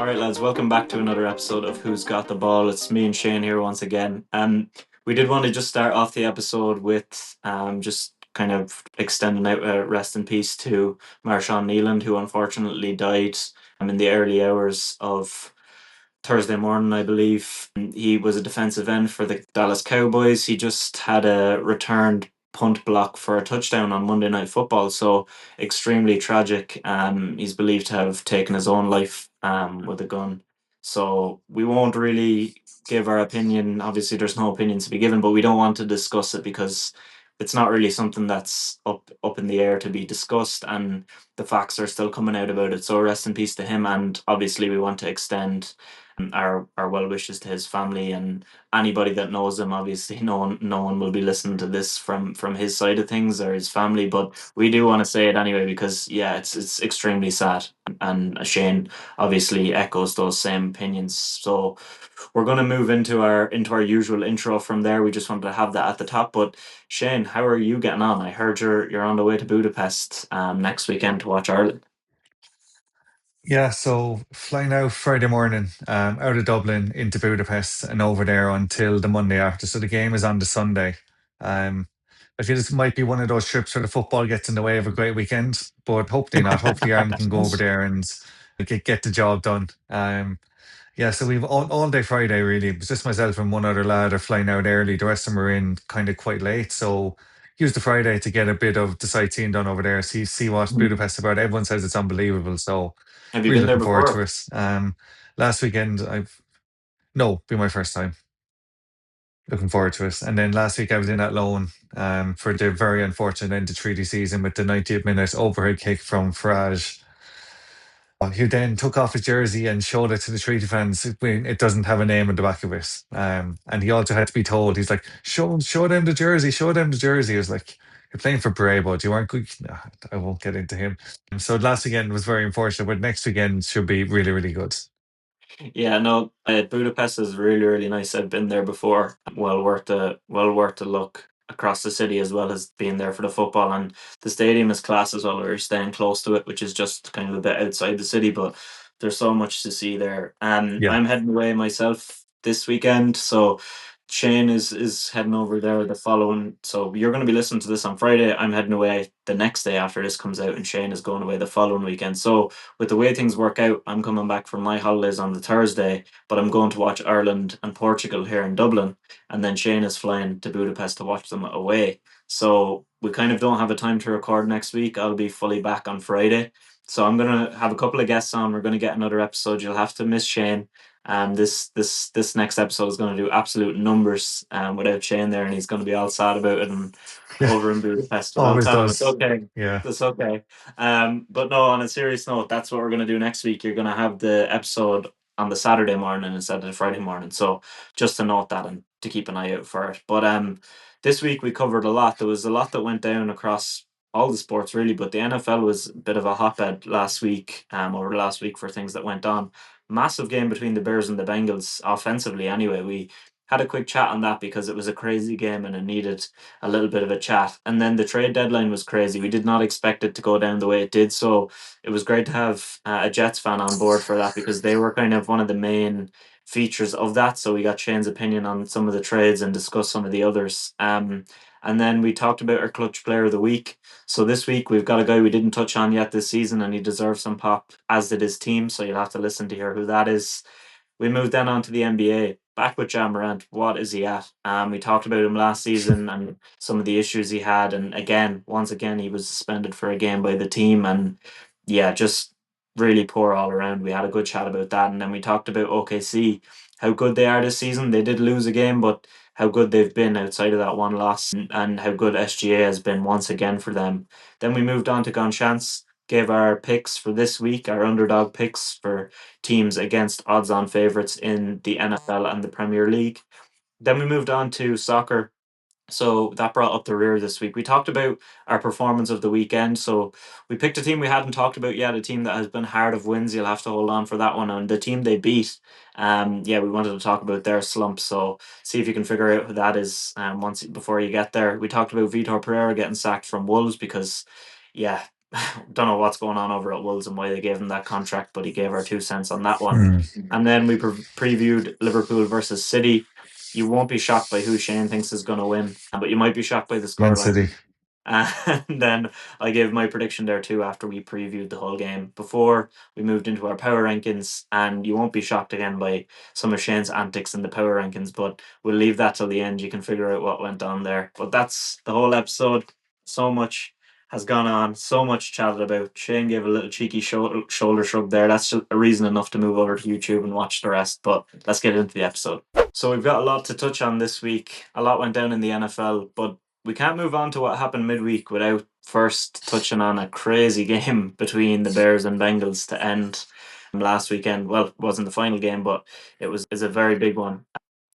All right, lads, welcome back to another episode of Who's Got the Ball. It's me and Shane here once again. We did want to just start off the episode with just kind of extending out a rest in peace to Marshawn Neeland, who unfortunately died in the early hours of Thursday morning, I believe. He was a defensive end for the Dallas Cowboys. He just had a returned punt block for a touchdown on Monday Night Football, so extremely tragic. He's believed to have taken his own life with a gun. So we won't really give our opinion. Obviously, there's no opinion to be given, but we don't want to discuss it because it's not really something that's up in the air to be discussed, and the facts are still coming out about it. So rest in peace to him, and obviously we want to extend our well wishes to his family and anybody that knows him. Obviously, no one will be listening to this from his side of things or his family, but we do want to say it anyway because yeah, it's extremely sad, and Shane obviously echoes those same opinions. So we're going to move into our usual intro from there. We just wanted to have that at the top. But Shane, how are you getting on? I heard you're on the way to Budapest next weekend to watch Ireland. Yeah, so flying out Friday morning, out of Dublin into Budapest and over there until the Monday after. So the game is on the Sunday. Um, I feel this might be one of those trips where the football gets in the way of a great weekend, but hopefully not. Hopefully Ireland can go over there and get the job done. Yeah, so we've all day Friday really. It was just myself and one other lad are flying out early. The rest of them are in kind of quite late. So use the Friday to get a bit of the sightseeing done over there. See what Budapest is about. Everyone says it's unbelievable. So Have you really been there looking forward to before? it. Last weekend I've no, be my first time. Looking forward to it. And then last week I was in at Loan for the very unfortunate end to treaty season with the 90th minute overhead kick from Farage. Who then took off his jersey and showed it to the treaty fans when it doesn't have a name on the back of it. And he also had to be told, he's like, show them the jersey, show them the jersey. He was like, you're playing for Pereira, but you aren't good. Nah, I won't get into him. So last weekend was very unfortunate, but next weekend should be really, really good. Yeah, no, Budapest is really, really nice. I've been there before. Well worth a look across the city as well as being there for the football. And the stadium is class as well. We're staying close to it, which is just kind of a bit outside the city, but there's so much to see there. Yeah. I'm heading away myself this weekend, so Shane is heading over there the following. So you're going to be listening to this on Friday. I'm heading away the next day after this comes out, and Shane is going away the following weekend. So with the way things work out, I'm coming back from my holidays on the Thursday, but I'm going to watch Ireland and Portugal here in Dublin, and then Shane is flying to Budapest to watch them away. So we kind of don't have a time to record next week. I'll be fully back on Friday. So I'm gonna have a couple of guests on. We're gonna get another episode. You'll have to miss Shane. This next episode is going to do absolute numbers without Shane there, and he's going to be all sad about it and Yeah. over in Budapest. But I'll Always tell him it's does. okay. Yeah. That's okay. But no, on a serious note, that's what we're going to do next week. You're going to have the episode on the Saturday morning instead of the Friday morning. So just to note that and to keep an eye out for it. But this week we covered a lot. There was a lot that went down across all the sports really, but the NFL was a bit of a hotbed last week, over last week for things that went on. Massive game between the Bears and the Bengals offensively. Anyway, we had a quick chat on that because it was a crazy game and it needed a little bit of a chat. And then the trade deadline was crazy. We did not expect it to go down the way it did. So it was great to have a Jets fan on board for that because they were kind of one of the main features of that. So we got Shane's opinion on some of the trades and discussed some of the others. And then we talked about our clutch player of the week. So this week we've got a guy we didn't touch on yet this season, and he deserves some pop, as did his team. So you'll have to listen to hear who that is. We moved then on to the NBA. Back with Ja Morant. What is he at? We talked about him last season and some of the issues he had, and once again, he was suspended for a game by the team, and yeah, just really poor all around. We had a good chat about that, and then we talked about OKC, how good they are this season. They did lose a game, but how good they've been outside of that one loss, and how good SGA has been once again for them. Then we moved on to Gan Seans, gave our picks for this week, our underdog picks for teams against odds on favourites in the NFL and the Premier League. Then we moved on to soccer. So that brought up the rear this week. We talked about our performance of the weekend. So we picked a team we hadn't talked about yet, a team that has been hard of wins. You'll have to hold on for that one. And the team they beat, yeah, we wanted to talk about their slump. So see if you can figure out who that is once before you get there. We talked about Vítor Pereira getting sacked from Wolves because, yeah, don't know what's going on over at Wolves and why they gave him that contract, but he gave our 2 cents on that one. Mm. And then we previewed Liverpool versus City. You won't be shocked by who Shane thinks is going to win, but you might be shocked by the Man City. scoreline. And then I gave my prediction there too after we previewed the whole game before we moved into our power rankings. And you won't be shocked again by some of Shane's antics in the power rankings, but we'll leave that till the end. You can figure out what went on there. But that's the whole episode. So much has gone on, so much chatted about. Shane gave a little cheeky shoulder shrug there. That's just a reason enough to move over to YouTube and watch the rest. But let's get into the episode. So we've got a lot to touch on this week. A lot went down in the NFL, but we can't move on to what happened midweek without first touching on a crazy game between the Bears and Bengals to end last weekend. Well, it wasn't the final game, but it was is a very big one.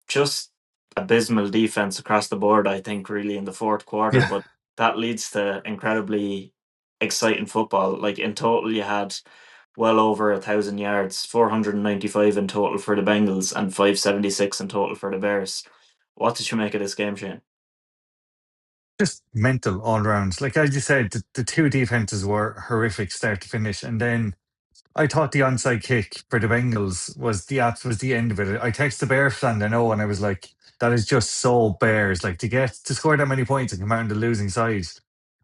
Just abysmal defense across the board, I think, really in the fourth quarter, Yeah. but that leads to incredibly exciting football. Like in total, you had well over 1,000 yards, 495 in total for the Bengals and 576 in total for the Bears. What did you make of this game, Shane? Just mental all round. Like as you said, the two defenses were horrific start to finish. And then I thought the onside kick for the Bengals was the end of it. I texted the Bears fan I know and I was like, that is just so Bears. Like to score that many points and come out on the losing side.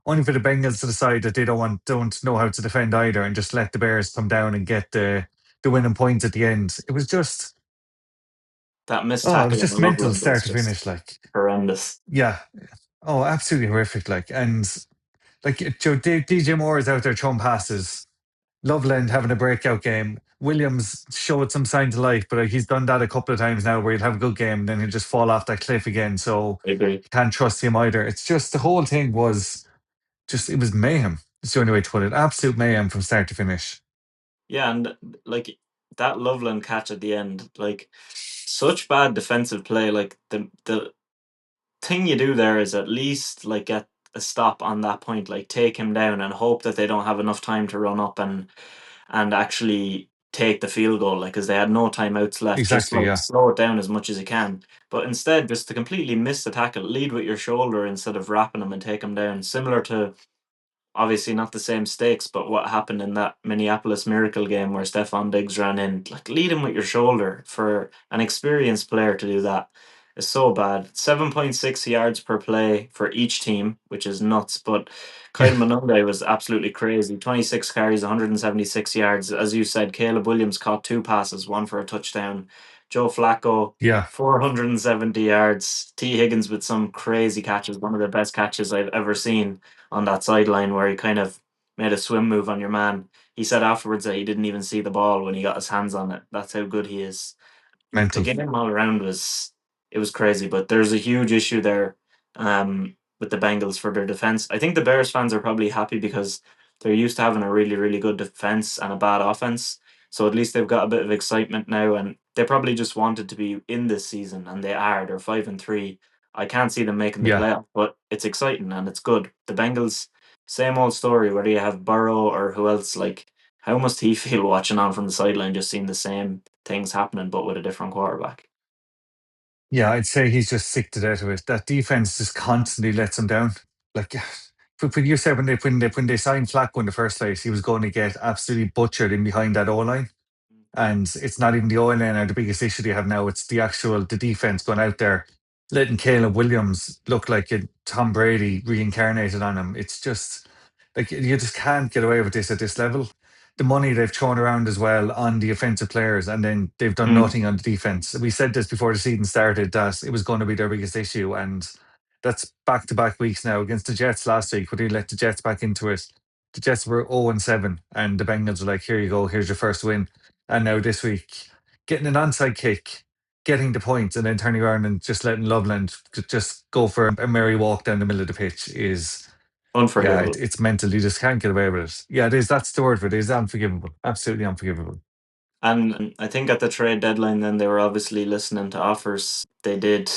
Only for the Bengals to decide that they don't know how to defend either and just let the Bears come down and get the winning points at the end. That missed It was tackle just on mental Loveland was start to just finish. Like, horrendous. yeah. Oh, absolutely horrific. DJ Moore is out there throwing passes. Loveland having a breakout game. Williams showed some signs of life, but he's done that a couple of times now where he'll have a good game and then he'll just fall off that cliff again. So I agree. can't trust him either. It's just the whole thing was it was mayhem. It's the only way to put it. Absolute mayhem from start to finish. Yeah, and like that Loveland catch at the end, like such bad defensive play. Like the thing you do there is at least like get a stop on that point, like take him down and hope that they don't have enough time to run up and actually take the field goal, like because they had no timeouts left. Just Exactly, like yeah. slow it down as much as you can. But instead, just to completely miss the tackle, lead with your shoulder instead of wrapping him and take him down. Similar to obviously not the same stakes, but what happened in that Minneapolis Miracle game where Stefan Diggs ran in, like lead him with your shoulder for an experienced player to do that is so bad. 7.6 yards per play for each team, which is nuts. But Kyle Yeah. Monunde was absolutely crazy. 26 carries, 176 yards. As you said, Caleb Williams caught two passes, one for a touchdown. Joe Flacco, Yeah. 470 yards. T. Higgins with some crazy catches, one of the best catches I've ever seen on that sideline where he kind of made a swim move on your man. He said afterwards that he didn't even see the ball when he got his hands on it. That's how good he is. The Mental. game all around was it was crazy, but there's a huge issue there with the Bengals for their defense. I think the Bears fans are probably happy because they're used to having a really, really good defense and a bad offense. So at least they've got a bit of excitement now, and they probably just wanted to be in this season, and they are. They're 5-3. I can't see them making the Yeah. playoff, but it's exciting and it's good. The Bengals, same old story. Whether you have Burrow or who else, like how must he feel watching on from the sideline, just seeing the same things happening, but with a different quarterback? Yeah, I'd say he's just sick to death of it. That defense just constantly lets him down. Like when you said when they signed Flacco in the first place, he was going to get absolutely butchered in behind that O line. And it's not even the O line are the biggest issue they have now. It's the defense going out there, letting Caleb Williams look like a Tom Brady reincarnated on him. It's just like you just can't get away with this at this level. The money they've thrown around as well on the offensive players, and then they've done Mm, nothing on the defense. We said this before the season started that it was going to be their biggest issue, and that's back to back weeks now against the Jets last week, where they let the Jets back into it. The Jets were 0-7, and the Bengals were like, "Here you go, here's your first win." And now this week, getting an onside kick, getting the points, and then turning around and just letting Loveland just go for a merry walk down the middle of the pitch is, yeah, unforgivable. it's mental. You just can't get away with it. Yeah, it is. That's the word for it. It is unforgivable. Absolutely unforgivable. And I think at the trade deadline, then they were obviously listening to offers. They did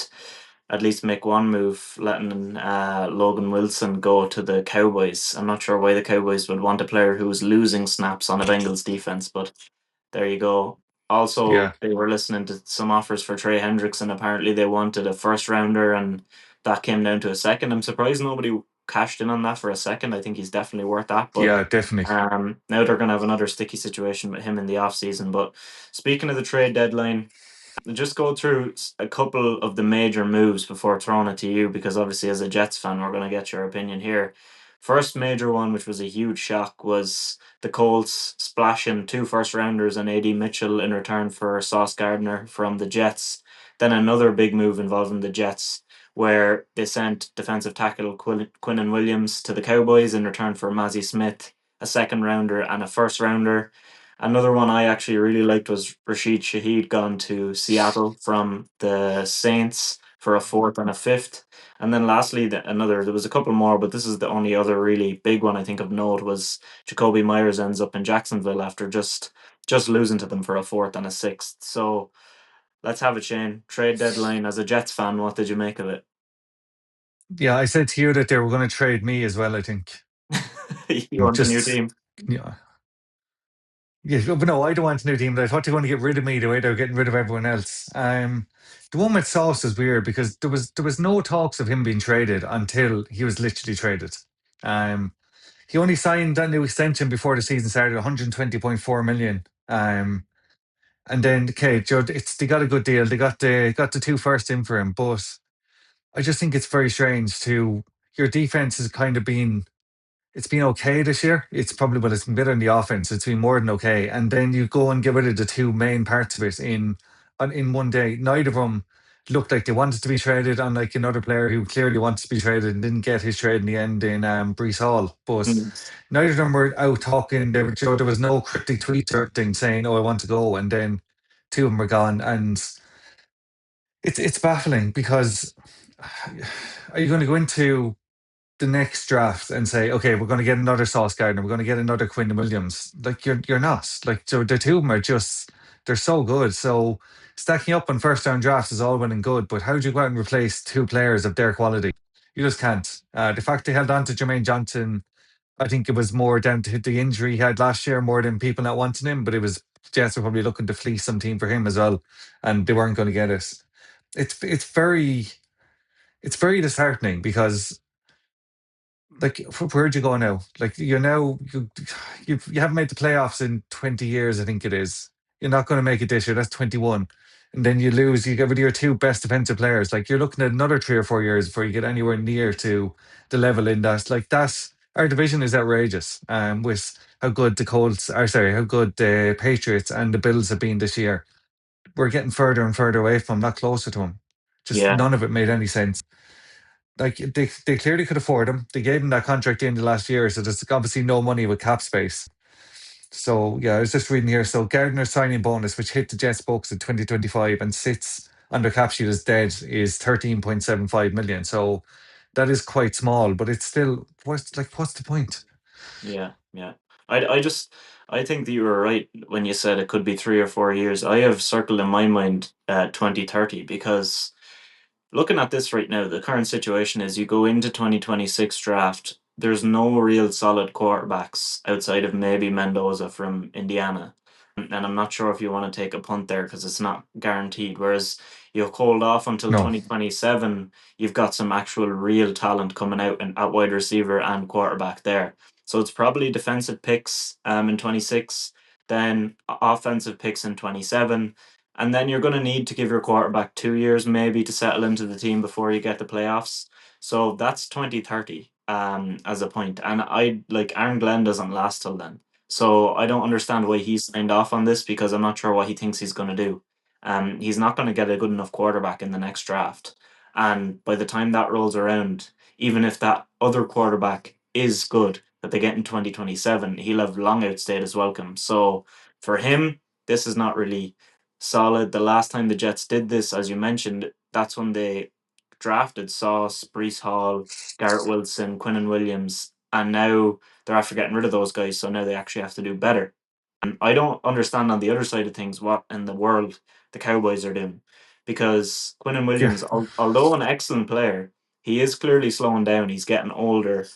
at least make one move, letting Logan Wilson go to the Cowboys. I'm not sure why the Cowboys would want a player who was losing snaps on a Bengals defense, but there you go. Yeah. Also, they were listening to some offers for Trey Hendrickson. Apparently, they wanted a first rounder, and that came down to a second. I'm surprised nobody cashed in on that for a second. I think he's definitely worth that. But Yeah, definitely. now they're going to have another sticky situation with him in the off season. But speaking of the trade deadline, just go through a couple of the major moves before throwing it to you, because obviously as a Jets fan, we're going to get your opinion here. First major one, which was a huge shock, was the Colts splashing two first rounders and AD Mitchell in return for Sauce Gardner from the Jets. Then another big move involving the Jets, where they sent defensive tackle Quinnen Williams to the Cowboys in return for Mazzie Smith, a second rounder and a first rounder. Another one I actually really liked was Rashid Shaheed gone to Seattle from the Saints for a fourth and a fifth. And then lastly, there was a couple more, but this is the only other really big one I think of note was Jacoby Myers ends up in Jacksonville after just losing to them for a fourth and a sixth. So let's have it, Shane. Trade deadline as a Jets fan, what did you make of it? Yeah, I said to you that they were going to trade me as well. I think You want a new just team? yeah. Yeah, but no, I don't want a new team. But I thought they were going to get rid of me the way they were getting rid of everyone else. The one with Sauce is weird because there was no talks of him being traded until he was literally traded. Um, he only signed that new extension before the season started, 120.4 million. And then okay, Joe, they got a good deal. They got the two first in for him, but I just think it's very strange to your defense has kind of been it's been okay this year. It's probably but it's been better in the offense. It's been more than okay. And then you go and get rid of the two main parts of it in one day. Neither of them looked like they wanted to be traded, unlike another player who clearly wants to be traded and didn't get his trade in the end in Brees Hall. But Mm. neither of them were out talking. There was no cryptic tweet or thing saying, "Oh, I want to go," and then two of them were gone. And it's baffling because are you going to go into the next draft and say, okay, we're going to get another Sauce Gardner, we're going to get another Quinn Williams? Like you're not. Like so the two of them are just they're so good. So stacking up on first round drafts is all well and good, but how do you go out and replace two players of their quality? You just can't. The fact they held on to Jermaine Johnson, I think it was more down to the injury he had last year more than people not wanting him, but it was Jets were probably looking to fleece some team for him as well, and they weren't going to get it. It's very disheartening because like where'd you go now? Like you haven't made the playoffs in 20 years, I think it is. You're not going to make it this year. That's 21, and then you lose. You get rid of your two best defensive players. Like you're looking at another 3 or 4 years before you get anywhere near to the level in that. Like that's our division is outrageous. With how good the Colts are, sorry, how good the Patriots and the Bills have been this year. We're getting further and further away from, not closer to them. Just Yeah, none of it made any sense. Like they clearly could afford him. They gave him that contract in the last year, so there's obviously no money with cap space. So yeah, I was just reading here. So Gardner's signing bonus, which hit the Jets books in 2025 and sits under cap sheet as dead, is 13.75 million. So that is quite small, but it's still what's the point? yeah, yeah. I just I think that you were right when you said it could be 3 or 4 years. I have circled in my mind 2030, because looking at this right now, the current situation is you go into 2026 draft, there's no real solid quarterbacks outside of maybe Mendoza from Indiana. And I'm not sure if you want to take a punt there because it's not guaranteed. Whereas you hold off until No. 2027, you've got some actual real talent coming out at wide receiver and quarterback there. So it's probably defensive picks in 26, then offensive picks in 27, and then you're going to need to give your quarterback 2 years maybe to settle into the team before you get the playoffs. So that's 2030 as a point. And I like Aaron Glenn doesn't last till then. So I don't understand why he signed off on this, because I'm not sure what he thinks he's going to do. He's not going to get a good enough quarterback in the next draft. And by the time that rolls around, even if that other quarterback is good that they get in 2027, he'll have long outstayed his welcome. So for him, this is not really solid. The last time the Jets did this, as you mentioned, that's when they drafted Sauce, Brees Hall, Garrett Wilson, Quinnen Williams, and now they're after getting rid of those guys, so now they actually have to do better. I don't understand on the other side of things what in the world the Cowboys are doing, because Quinnen Yeah. Williams, although an excellent player, he is clearly slowing down. He's getting older.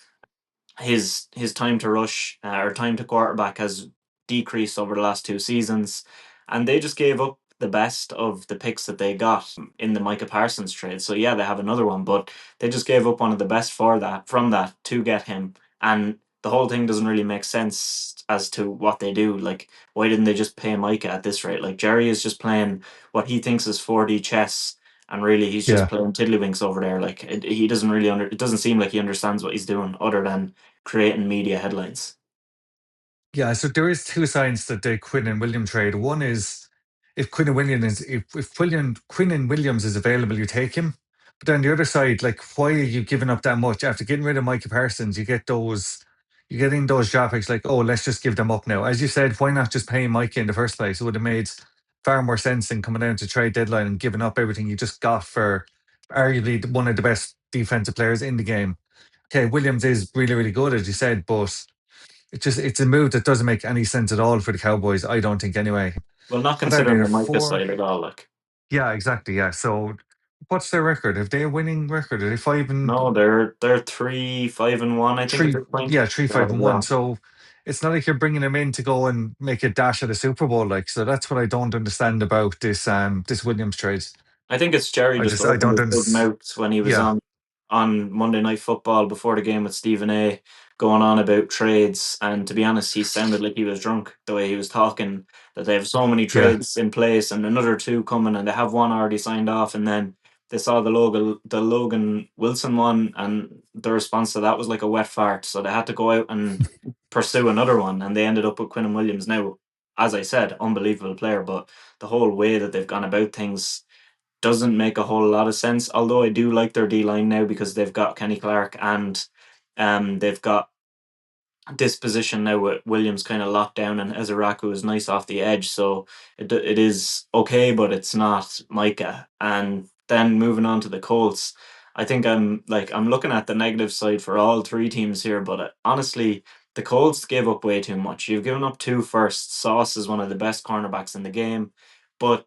His time to rush or time to quarterback has decreased over the last two seasons, and they just gave up the best of the picks that they got in the Micah Parsons trade. So yeah, they have another one, but they just gave up one of the best for that from that to get him. And the whole thing doesn't really make sense as to what they do. Like, why didn't they just pay Micah at this rate? Like, Jerry is just playing what he thinks is 4D chess, and really he's just Yeah. playing tiddlywinks over there. Like, he doesn't really it doesn't seem like he understands what he's doing other than creating media headlines. Yeah, so there is two sides to the Quinn and William trade. One is if Quinn and Williams is available, you take him. But then the other side, like, why are you giving up that much after getting rid of Micah Parsons? You get in those draft picks like, oh, let's just give them up now. As you said, why not just pay Micah in the first place? It would have made far more sense than coming down to trade deadline and giving up everything you just got for arguably one of the best defensive players in the game. Okay, Williams is really, really good, as you said, but it's a move that doesn't make any sense at all for the Cowboys. I don't think anyway. Well, not What are considering they? the Micah Four? side at all. Like, Yeah, exactly. Yeah. So what's their record? Have they a winning record? Are they five and no, they're 3-5-1, I think, at three? this point. Yeah, three, Yeah, five and yeah. one. So it's not like you're bringing them in to go and make a dash at a Super Bowl. Like, so that's what I don't understand about this Williams trade. I think it's Jerry just I opened don't his big understand. mouth when he was Yeah, on Monday Night Football before the game with Stephen A. going on about trades. And to be honest, he sounded like he was drunk the way he was talking. That they have so many yeah, trades in place and another two coming, and they have one already signed off. And then they saw the Logan Wilson one, and the response to that was like a wet fart. So they had to go out and pursue another one, and they ended up with Quinn Williams. Now, as I said, unbelievable player, but the whole way that they've gone about things doesn't make a whole lot of sense. Although I do like their D line now because they've got Kenny Clark and they've got this position now with Williams kind of locked down and Ezeraku is nice off the edge. So it is okay, but it's not Micah. And then moving on to the Colts, I think I'm looking at the negative side for all three teams here, but honestly, the Colts gave up way too much. You've given up two firsts. Sauce is one of the best cornerbacks in the game, but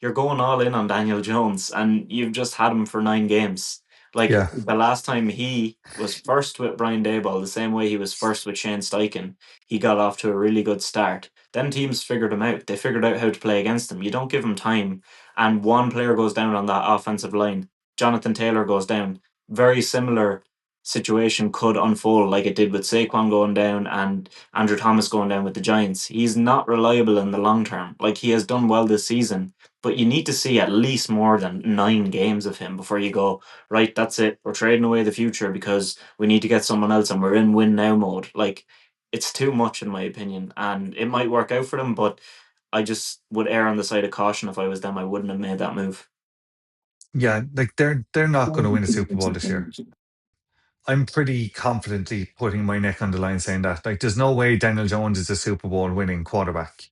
you're going all in on Daniel Jones, and you've just had him for 9 games. Like yeah, the last time he was first with Brian Dayball, the same way he was first with Shane Steichen, he got off to a really good start. Then teams figured him out. They figured out how to play against him. You don't give him time, and one player goes down on that offensive line. Jonathan Taylor goes down. Very similar situation could unfold like it did with Saquon going down and Andrew Thomas going down with the Giants. He's not reliable in the long term. Like he has done well this season, but you need to see at least more than 9 games of him before you go, right, that's it. We're trading away the future because we need to get someone else and we're in win now mode. Like it's too much in my opinion. And it might work out for them, but I just would err on the side of caution if I was them. I wouldn't have made that move. yeah. Like they're not going to win a Super Bowl this year. I'm pretty confidently putting my neck on the line saying that. Like, there's no way Daniel Jones is a Super Bowl winning quarterback.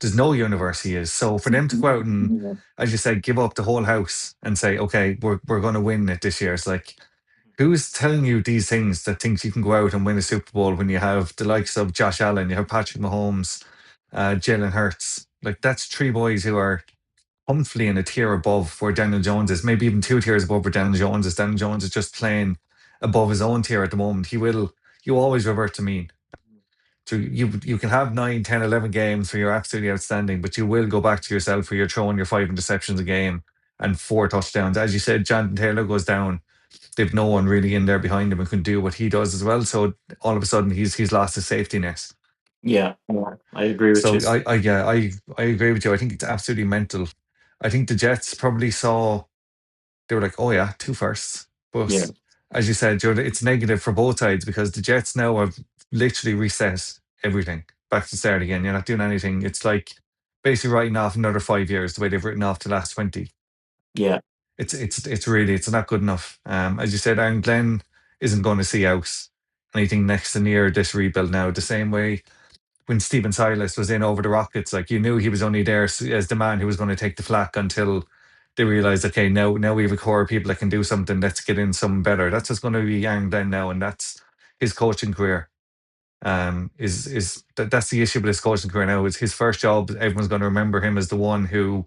There's no universe he is. So for them to go out and, as you said, give up the whole house and say, okay, we're going to win it this year. It's like, who's telling you these things that thinks you can go out and win a Super Bowl when you have the likes of Josh Allen, you have Patrick Mahomes, Jalen Hurts? Like, that's three boys who are comfortably in a tier above where Daniel Jones is, maybe even two tiers above where Daniel Jones is. Daniel Jones is just playing above his own tier at the moment. You always revert to mean. So you can have 9, 10, 11 games where you're absolutely outstanding, but you will go back to yourself where you're throwing your 5 interceptions a game and 4 touchdowns. As you said, Jonathan Taylor goes down. They've no one really in there behind him who can do what he does as well. So all of a sudden he's lost his safety net. Yeah, yeah, I agree with you. So I agree with you. I think it's absolutely mental. I think the Jets probably saw they were like, oh yeah, two firsts. Yeah, But as you said, Joe, it's negative for both sides because the Jets now have literally reset everything back to start again. You're not doing anything. It's like basically writing off another 5 years the way they've written off the last 20. yeah, It's not good enough. As you said, Aaron Glenn isn't going to see out anything next to near this rebuild now. The same way when Stephen Silas was in over the Rockets, like you knew he was only there as the man who was going to take the flak until they realized, okay, now we have a core of people that can do something. Let's get in something better. That's what's going to be Aaron Glenn now, and that's his coaching career. That's the issue with his coaching career now. It's his first job. Everyone's going to remember him as the one who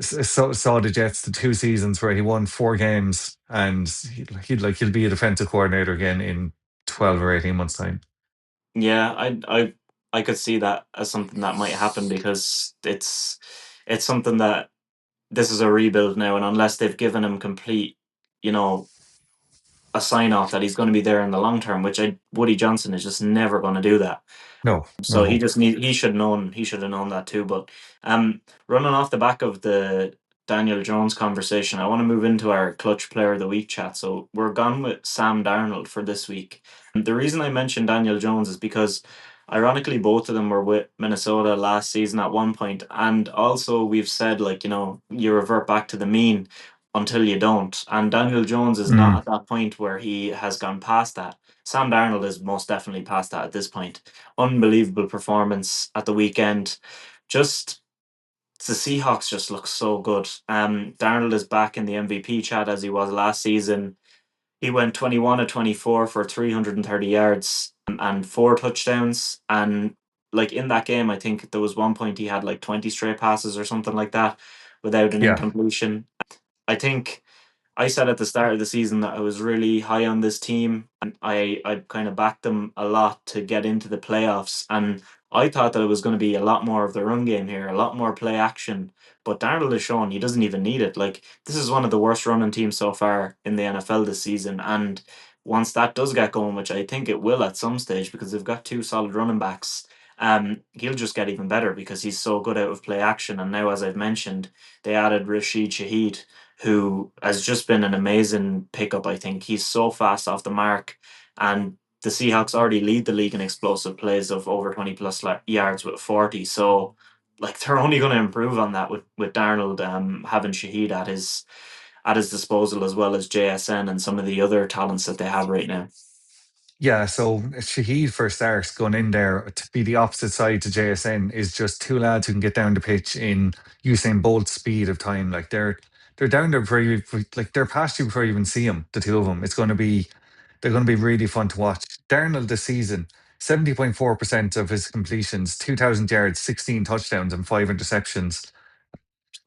saw the Jets the 2 seasons where he won 4 games, and he'll be a defensive coordinator again in 12 or 18 months time. yeah. I I could see that as something that might happen because it's something that this is a rebuild now, and unless they've given him complete, you know, a sign off that he's going to be there in the long term, which Woody Johnson is just never going to do that. No, So no. he should have known that too. But running off the back of the Daniel Jones conversation, I want to move into our clutch player of the week chat. So we're gone with Sam Darnold for this week. And the reason I mentioned Daniel Jones is because ironically both of them were with Minnesota last season at one point, and also we've said like you revert back to the mean until you don't. And Daniel Jones is not Mm, at that point where he has gone past that. Sam Darnold is most definitely past that at this point. Unbelievable performance at the weekend. Just the Seahawks just look so good. Darnold is back in the MVP chat as he was last season. He went 21 of 24 for 330 yards and four touchdowns. And like in that game, I think there was one point he had like 20 straight passes or something like that without an yeah. incompletion. I think I said at the start of the season that I was really high on this team, and I kind of backed them a lot to get into the playoffs. And I thought that it was going to be a lot more of the run game here, a lot more play action. But Darnold has shown he doesn't even need it. Like this is one of the worst running teams so far in the NFL this season, and once that does get going, which I think it will at some stage because they've got two solid running backs, he'll just get even better because he's so good out of play action. And now, as I've mentioned, they added Rashid Shaheed, who has just been an amazing pickup. I think he's so fast off the mark, and the Seahawks already lead the league in explosive plays of over 20 plus yards with 40. So, like, they're only going to improve on that with Darnold having Shaheed at his disposal as well as JSN and some of the other talents that they have right now. Yeah, so Shahid for starts going in there to be the opposite side to JSN is just two lads who can get down the pitch in Usain Bolt speed of time. Like they're down there before you like they're past you before you even see them. The two of them, they're going to be really fun to watch. Darnold this season, 70.4% of his completions, 2,000 yards, 16 touchdowns, and five interceptions.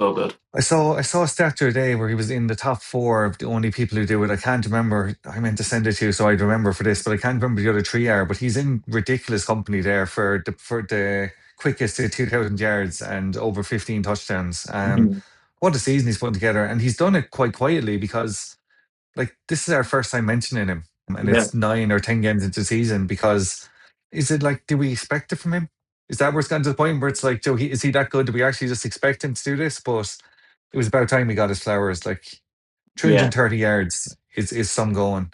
So good. I saw a stat the other day where he was in the top four of the only people who do it. I can't remember. I meant to send it to you so I'd remember for this, but I can't remember the other three are. But he's in ridiculous company there for the quickest to 2,000 yards and over 15 touchdowns. Mhm. What a season he's putting together, and he's done it quite quietly because like this is our first time mentioning him, and Yeah, it's 9 or 10 games into the season. Because is it like, do we expect it from him? Is that where it's gotten to the point where it's like, Joe, is he that good? Do we actually just expect him to do this? But it was about time he got his flowers. Like yeah, 330 yards is some going.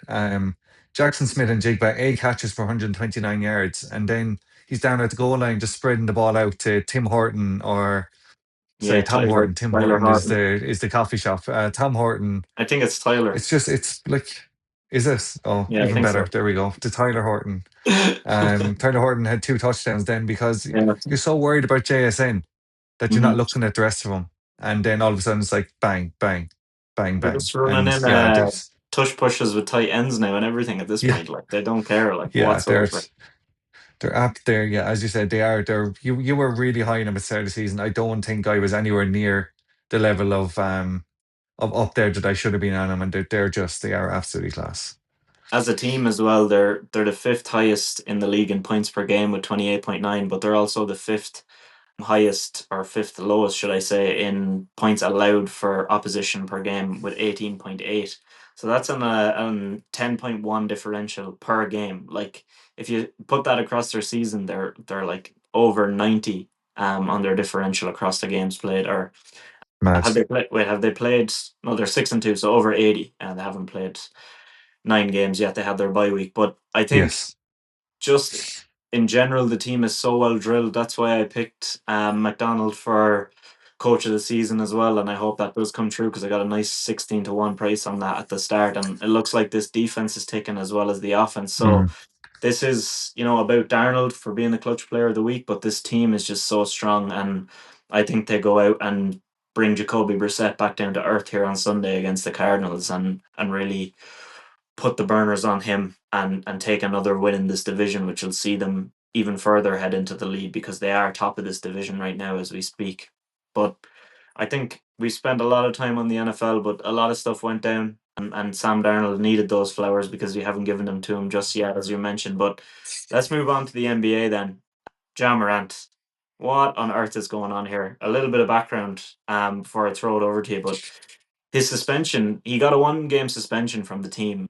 Jackson Smith and Jigba, 8 catches for 129 yards, and then he's down at the goal line just spreading the ball out to Tim Horton or sorry, yeah. Tom Horton. Tim Tyler Horton is Horton. the coffee shop. Tom Horton, I think it's Tyler. it's like, is this? Oh, Yeah, I even think better. so. There we go. To Tyler Horton. Tyler Horton had two touchdowns then because Yeah, you're so worried about JSN that you're not mhm. looking at the rest of them. And then all of a sudden it's like bang, bang, bang, They're bang. just running And in yeah, there's tush pushes with tight ends now and everything at this yeah, point. Like they don't care like yeah, whatsoever. they're up there. Yeah, as you said, they are. You were really high on them at the start of the season. I don't think I was anywhere near the level of up there that I should have been on them, and they are absolutely class. As a team as well, they're the fifth highest in the league in points per game with 28.9, but they're also the fifth highest or fifth lowest, should I say, in points allowed for opposition per game with 18.8. So that's on 10.1 differential per game. Like if you put that across their season, they're like over 90 on their differential across the games played. Or Mad. have they played? Wait, have they played? No, they're 6-2, so over 80, and they haven't played 9 games yet. They have their bye week, but I think Yes. just in general, the team is so well drilled. That's why I picked McDonald for coach of the season as well, and I hope that does come true because I got a nice 16-1 price on that at the start, and it looks like this defense is ticking as well as the offense. So Mm. this is about Darnold for being the clutch player of the week, but this team is just so strong, and I think they go out and bring Jacoby Brissett back down to earth here on Sunday against the Cardinals, and really put the burners on him and take another win in this division, which will see them even further head into the lead because they are top of this division right now as we speak. But I think we spent a lot of time on the NFL, but a lot of stuff went down, and Sam Darnold needed those flowers because we haven't given them to him just yet, as you mentioned. But let's move on to the NBA then. Ja Morant. What on earth is going on here? A little bit of background before I throw it over to you, but his suspension, he got a 1 game suspension from the team.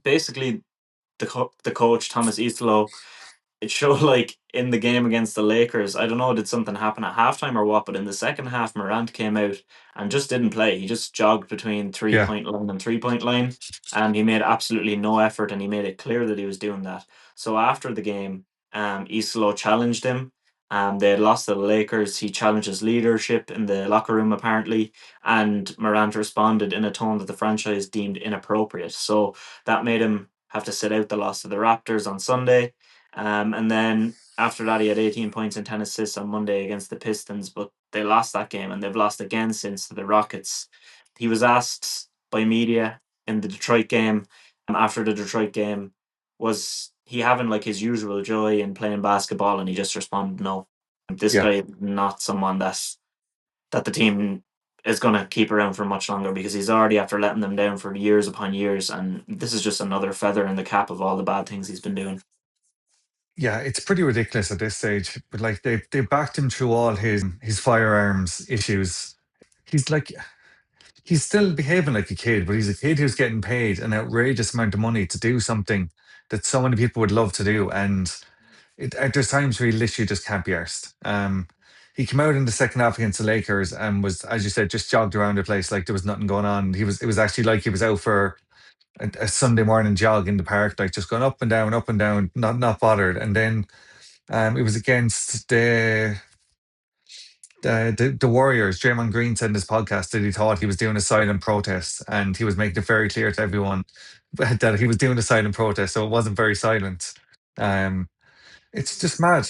Basically, the coach Thomas Isolo, it showed like in the game against the Lakers. I don't know, did something happen at halftime or what? But in the second half, Morant came out and just didn't play. He just jogged between three Yeah, point line and 3 point line, and he made absolutely no effort. And he made it clear that he was doing that. So after the game, Isolo challenged him. They had lost to the Lakers. He challenged his leadership in the locker room apparently, and Morant responded in a tone that the franchise deemed inappropriate. So that made him have to sit out the loss to the Raptors on Sunday. And then after that, he had 18 points and 10 assists on Monday against the Pistons, but they lost that game and they've lost again since to the Rockets. He was asked by media in the Detroit game, after the Detroit game, was he having like his usual joy in playing basketball? And he just responded, no. This yeah. guy is not someone that the team is going to keep around for much longer because he's already after letting them down for years upon years. And this is just another feather in the cap of all the bad things he's been doing. Yeah, it's pretty ridiculous at this stage. But like they backed him through all his firearms issues. He's like he's still behaving like a kid, but he's a kid who's getting paid an outrageous amount of money to do something that so many people would love to do. And there's times where he literally just can't be arsed. He came out in the second half against the Lakers and was, as you said, just jogged around the place like there was nothing going on. It was actually like he was out for a Sunday morning jog in the park, like just going up and down, not bothered. And then it was against the Warriors. Draymond Green said in his podcast that he thought he was doing a silent protest, and he was making it very clear to everyone that he was doing a silent protest, so it wasn't very silent. Um, it's just mad.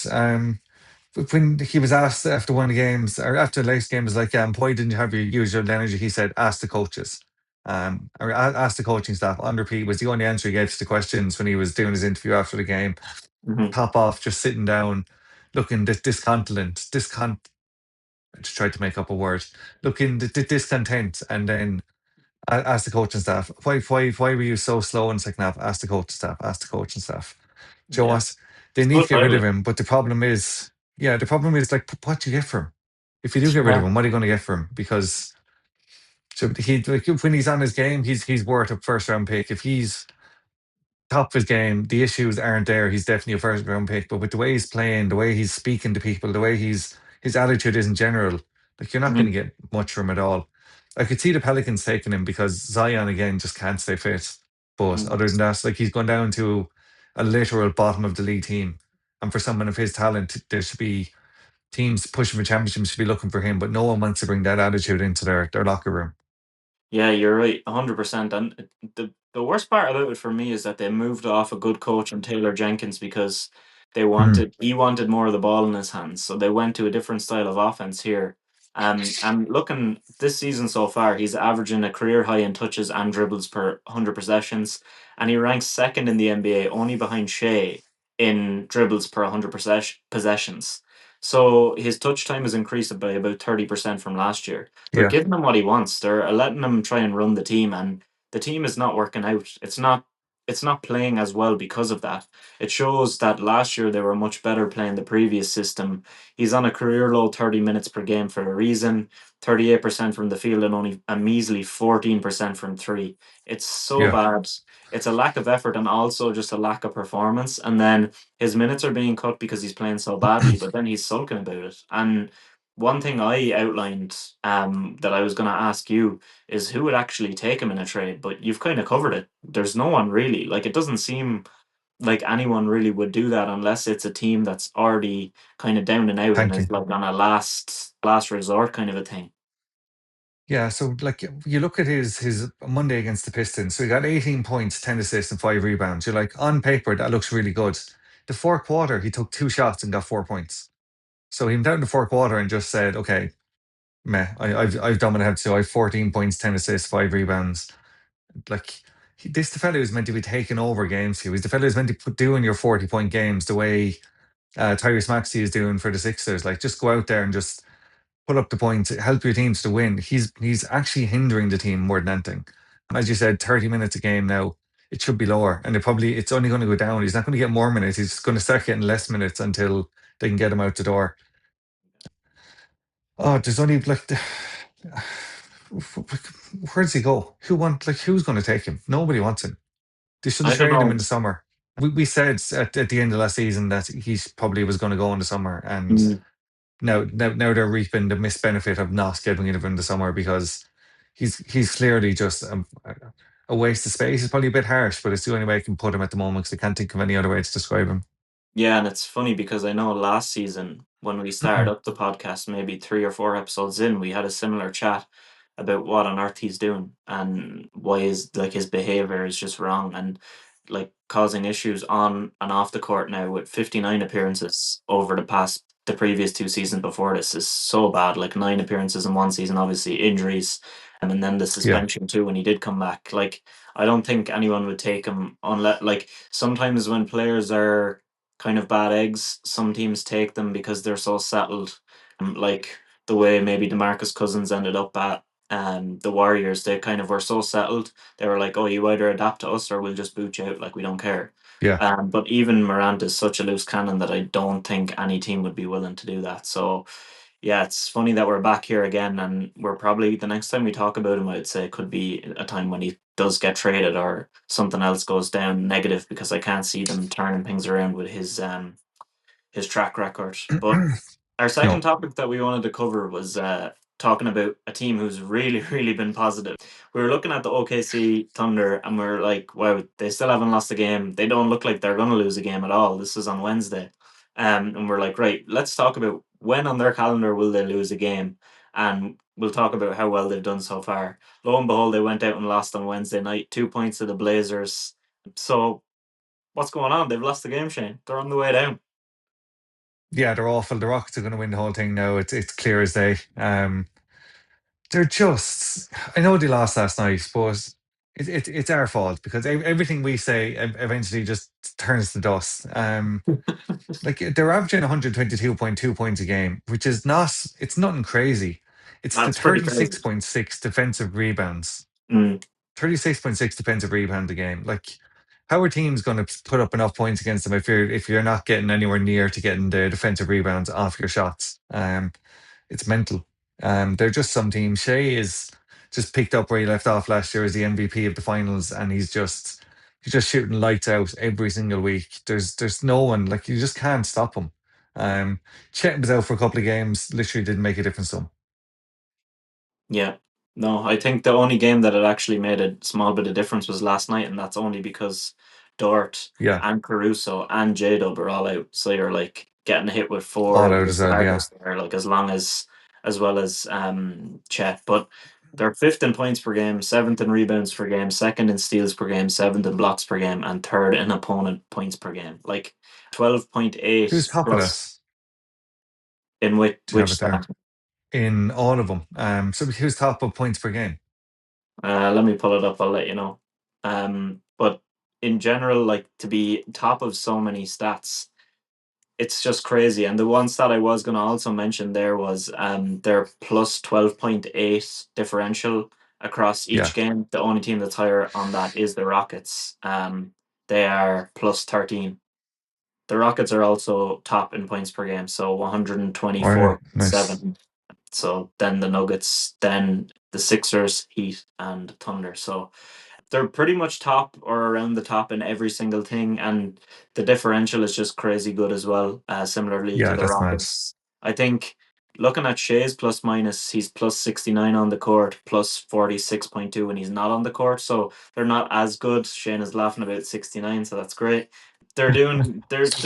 When he was asked after one of the games or after the latest game, was like, why didn't you have your usual energy? He said, ask the coaches. Ask the coaching staff. On repeat was the only answer he gave to the questions when he was doing his interview after the game. Mhm. Top off, just sitting down, looking disconsolate, I just tried to make up a word, looking discontent, and then ask the coaching staff, why were you so slow in the second half? Ask the coaching staff, ask the coaching staff. Do you know Yeah. what? They It's need good to get rid of title. him, but the problem is, yeah, the problem is like, what do you get for him? If you do get rid of Yeah. him, what are you going to get for him? Because so he like when he's on his game, he's worth a first round pick. If he's top of his game, the issues aren't there. He's definitely a first round pick. But with the way he's playing, the way he's speaking to people, the way his attitude is in general, like you're not going to Mhm. get much from it all. I could see the Pelicans taking him because Zion again just can't stay fit. But Mhm. other than that, like he's gone down to a literal bottom of the league team. And for someone of his talent, there should be teams pushing for championships should be looking for him, but no one wants to bring that attitude into their locker room. Yeah, you're right, 100%. And the worst part about it for me is that they moved off a good coach in Taylor Jenkins because Mhm. he wanted more of the ball in his hands. So they went to a different style of offense here. And looking this season so far, he's averaging a career high in touches and dribbles per 100 possessions, and he ranks second in the NBA, only behind Shea in dribbles per 100 possessions. So his touch time has increased by about 30% from last year. They're Yeah, giving him what he wants. They're letting him try and run the team, and the team is not working out. It's not playing as well because of that. It shows that last year they were much better playing the previous system. He's on a career low 30 minutes per game for a reason. 38% from the field and only a measly 14% from three. It's so yeah. bad. It's a lack of effort and also just a lack of performance. And then his minutes are being cut because he's playing so badly, but then he's sulking about it. And one thing I outlined that I was going to ask you is who would actually take him in a trade, but you've kind of covered it. There's no one really. Like it doesn't seem like anyone really would do that unless it's a team that's already kind of down and out and is Tanking. like on a last resort kind of a thing. Yeah, so like you look at his Monday against the Pistons. So he got 18 points, 10 assists, and 5 rebounds. You're like, on paper, that looks really good. The fourth quarter, he took 2 shots and got 4 points. So he went out in the fourth quarter and just said, okay, meh, I've done what I have to do. I have 14 points, 10 assists, 5 rebounds. Like this the fellow who's meant to be taking over games here. He's the fellow who's meant to put doing your 40-point games the way Tyrese Maxey is doing for the Sixers. Like just go out there and just put up the points, help your teams to win. He's actually hindering the team more than anything. And as you said, 30 minutes a game now, it should be lower. And it's only going to go down. He's not going to get more minutes. He's going to start getting less minutes until they can get him out the door. Oh, there's only like, where does he go? Who's going to take him? Nobody wants him. They should have I don't traded him know. in the summer. We said at the end of last season that he probably was going to go in the summer, and Mm. now they're reaping the missed benefit of not getting rid of him in the summer because he's clearly just a waste of space. It's probably a bit harsh, but it's the only way I can put him at the moment because I can't think of any other way to describe him. Yeah, and it's funny because I know last season when we started up the podcast, maybe 3 or 4 episodes in, we had a similar chat about what on earth he's doing and why his behavior is just wrong and like causing issues on and off the court now with 59 appearances over the previous 2 seasons before this is so bad. Like 9 appearances in one season, obviously injuries, and then the Yeah, suspension too when he did come back. Like I don't think anyone would take him unless like sometimes when players are kind of bad eggs. Some teams take them because they're so settled, like the way maybe DeMarcus Cousins ended up at the Warriors. They kind of were so settled. They were like, "Oh, you either adapt to us or we'll just boot you out. Like we don't care." yeah. But even Morant is such a loose cannon that I don't think any team would be willing to do that. So yeah, it's funny that we're back here again, and we're probably the next time we talk about him, I'd say could be a time when he does get traded or something else goes down negative because I can't see them turning things around with his track record. But our second No, topic that we wanted to cover was talking about a team who's really, really been positive. We were looking at the OKC Thunder and we are like, wow, they still haven't lost a game. They don't look like they're going to lose a game at all. This is on Wednesday. And we're like, right, let's talk about when on their calendar will they lose a game. And we'll talk about how well they've done so far. Lo and behold, they went out and lost on Wednesday night, 2 points to the Blazers. So what's going on? They've lost the game, Shane. They're on the way down. yeah, they're awful. The Rockets are going to win the whole thing now. It's clear as day. They're just. I know they lost last night, but it's our fault because everything we say eventually just turns to dust. Like they're averaging 122.2 points a game, which is not. It's nothing crazy. It's the That's pretty crazy. 36.6 defensive rebounds. Mm. 36.6 defensive rebound a game. Like, how are teams going to put up enough points against them if you're not getting anywhere near to getting the defensive rebounds off your shots? It's mental. They're just some teams. Shea is just picked up where he left off last year as the MVP of the finals, and he's just shooting lights out every single week. There's no one like you just can't stop him. Chet was out for a couple of games, literally didn't make a difference to him. Yeah. No, I think the only game that it actually made a small bit of difference was last night, and that's only because Dort Yeah, and Caruso and J-Dub are all out. So you're like getting hit with four all of out the as well. Yeah, starters there, like as well as Chet. But they're fifth in points per game, seventh in rebounds per game, second in steals per game, seventh in blocks per game, and third in opponent points per game. Like who's 12.8 top of plus this? in Do you which have it there? stat? In all of them. So who's top of points per game? Let me pull it up. I'll let you know. But in general, like to be top of so many stats, it's just crazy. And the one stat I was going to also mention there was their plus 12.8 differential across each Yeah. game. The only team that's higher on that is the Rockets. They are plus 13. The Rockets are also top in points per game, so All right. Nice. 124.7. So then the Nuggets, then the Sixers, Heat, and Thunder. So they're pretty much top or around the top in every single thing, and the differential is just crazy good as well. Similarly to Yeah, the that's mad. Rockets, I think looking at Shea's plus minus, he's plus 69 on the court, plus 46.2 when he's not on the court. So they're not as good. Shane is laughing about 69, so that's great. They're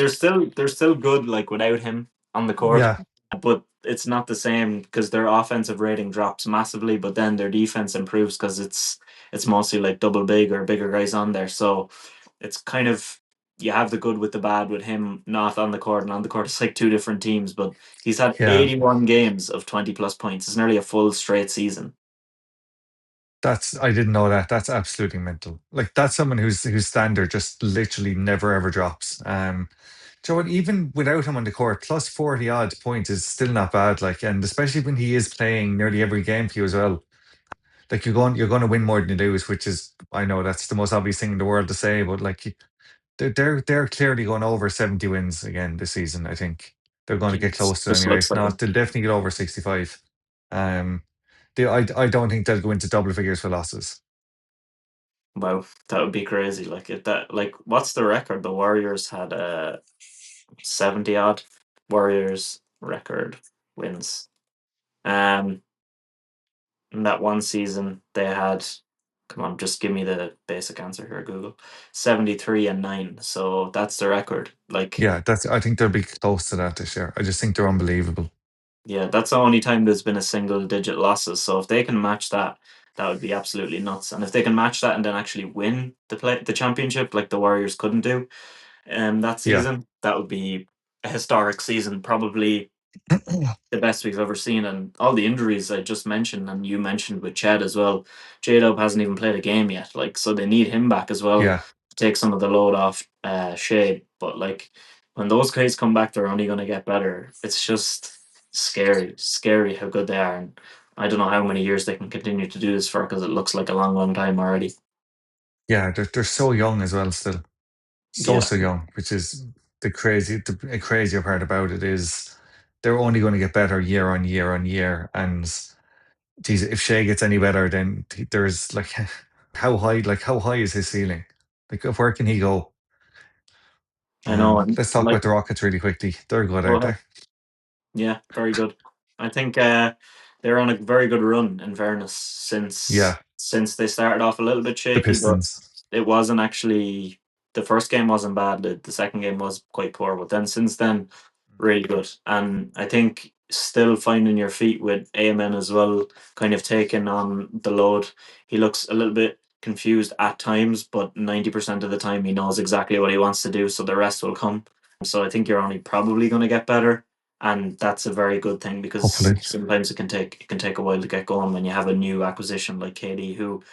still good like without him on the court, Yeah, but it's not the same because their offensive rating drops massively, but then their defense improves because it's mostly like double big or bigger guys on there. So it's kind of you have the good with the bad with him not on the court and on the court. It's like two different teams, but he's had yeah. 81 games of 20 plus points. It's nearly a full straight season. That's I didn't know that. That's absolutely mental. Like that's someone whose standard just literally never ever drops. So what, even without him on the court, plus 40 odd points is still not bad. Like, and especially when he is playing nearly every game for you as well. Like you're going to win more than you lose, which is I know that's the most obvious thing in the world to say, but like they're clearly going over 70 wins again this season, I think. they're going to get Jeez, close to it just anyway. looks If like not, them. they'll definitely get over 65. Um, I don't think they'll go into double figures for losses. Wow, that would be crazy. Like if that, like, what's the record? The Warriors had 70 odd. Warriors record wins. Um, in that one season they had, come on, just give me the basic answer here, Google. 73-9. So that's the record. Like, Yeah, I think they'll be close to that this year. I just think they're unbelievable. yeah, that's the only time there's been a single digit losses. So if they can match that, that would be absolutely nuts. And if they can match that and then actually win the championship like the Warriors couldn't do that Yeah. season, that would be a historic season, probably the best we've ever seen. And all the injuries I just mentioned, and you mentioned with Ched as well. J Dub hasn't even played a game yet, like, so they need him back as well Yeah. to take some of the load off Shade. But like when those guys come back, they're only going to get better. It's just scary how good they are, and I don't know how many years they can continue to do this for because it looks like a long time already. Yeah, they're so young as well still. Yeah, So young, which is the crazier part about it is they're only going to get better year on year on year. And geez, if Shea gets any better, then there's like how high is his ceiling? Like where can he go? I know, and Let's talk like, about the Rockets really quickly. They're good, go aren't ahead. they? Yeah, very good. I think they're on a very good run. In fairness, Yeah, since they started off a little bit the shaky, but Pistons. it wasn't actually, the first game wasn't bad. The second game was quite poor, but then since then, really good. And I think still finding your feet with Amen as well, kind of taking on the load. He looks a little bit confused at times, but 90% of the time he knows exactly what he wants to do, so the rest will come. So I think you're only probably going to get better, and that's a very good thing because Hopefully. sometimes it can take a while to get going when you have a new acquisition like KD, who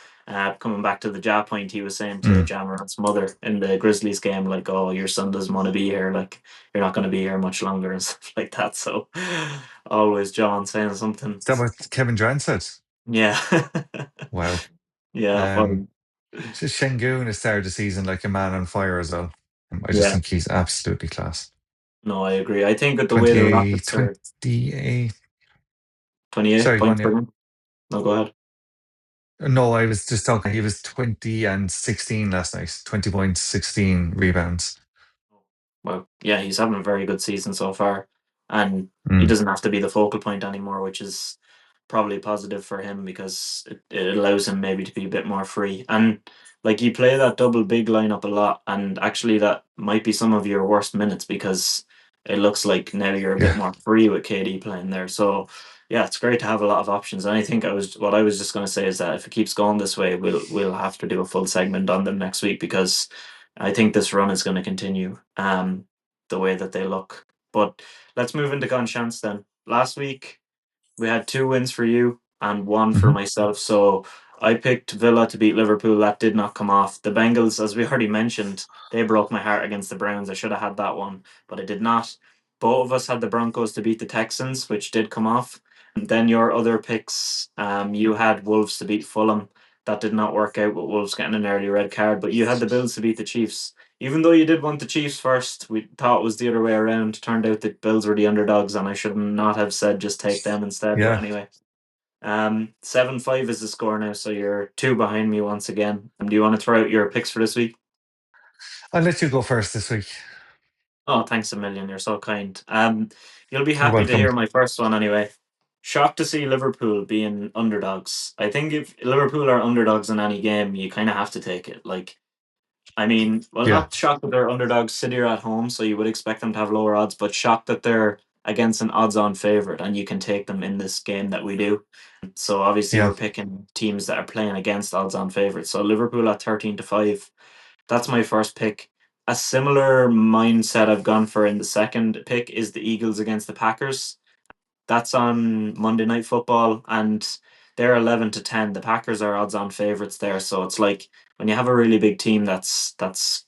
coming back to the Ja point, he was saying to Mm. Ja Morant's mother in the Grizzlies game, like, "Oh, your son doesn't want to be here. Like, you're not going to be here much longer," and stuff like that. So, always John saying something. Is that what Kevin Durant said? Yeah, Wow. yeah, Um, funny. Şengün has started the season like a man on fire as well. I just Yeah, think he's absolutely class. no, I agree. I think with the way the 28, Rockets are, 28. 28 Sorry, go on, points per yeah. game. No, go ahead. No, I was just talking. He was 20 and 16 last night. 20 points, 16 rebounds. Well, yeah, he's having a very good season so far, and he Mm. doesn't have to be the focal point anymore, which is probably positive for him because it allows him maybe to be a bit more free. And like, you play that double big lineup a lot, and actually that might be some of your worst minutes because it looks like now you're a bit Yeah, more free with KD playing there. So yeah, it's great to have a lot of options. And I think I was just going to say is that if it keeps going this way, we'll have to do a full segment on them next week because I think this run is going to continue the way that they look. But let's move into Gan Seans then. Last week we had two wins for you and one for hmm myself. So I picked Villa to beat Liverpool. That did not come off. The Bengals, as we already mentioned, they broke my heart against the Browns. I should have had that one, but I did not. Both of us had the Broncos to beat the Texans, which did come off. And then your other picks, you had Wolves to beat Fulham. That did not work out with Wolves getting an early red card, but you had the Bills to beat the Chiefs. Even though you did want the Chiefs first, we thought it was the other way around. Turned out that Bills were the underdogs, and I should not have said just take them instead. But yeah. anyway, 7-5 is the score now, so you're two behind me once again. Do you want to throw out your picks for this week? I'll let you go first this week. Oh, thanks a million. You're so kind. You'll be You're happy to welcome. hear my first one anyway. Shocked to see Liverpool being underdogs. I think if Liverpool are underdogs in any game, you kind of have to take it. Like, I mean, well, Yeah, not shocked that they're underdogs. City are at home, so you would expect them to have lower odds, but shocked that they're against an odds-on favorite, and you can take them in this game that we do. So obviously, yeah. we're picking teams that are playing against odds-on favorites. So Liverpool at 13-5. That's my first pick. A similar mindset I've gone for in the second pick is the Eagles against the Packers. That's on Monday Night Football, and they're 11-10. The Packers are odds-on favorites there, so it's like when you have a really big team that's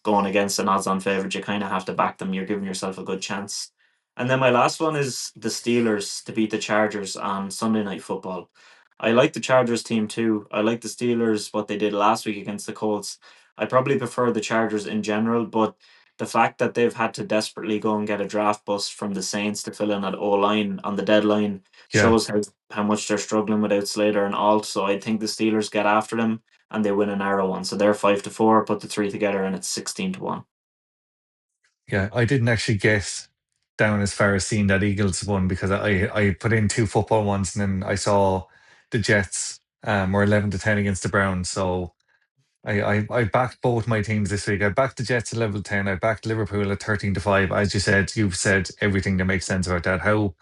going against an odds-on favorite, you kind of have to back them. You're giving yourself a good chance. And then my last one is the Steelers to beat the Chargers on Sunday Night Football. I like the Chargers team too. I like the Steelers what they did last week against the Colts. I probably prefer the Chargers in general, but the fact that they've had to desperately go and get a draft bust from the Saints to fill in at O line on the deadline Yeah. shows how much they're struggling without Slater and Alt. So I think the Steelers get after them and they win a narrow one. So they're 5-4. Put the three together and it's 16-1. Yeah, I didn't actually get down as far as seeing that Eagles one because I put in two football ones and then I saw the Jets were 11-10 against the Browns. So I backed both my teams this week. I backed the Jets at level 10. I backed Liverpool at 13-5. As you said, you've said everything that makes sense about that. How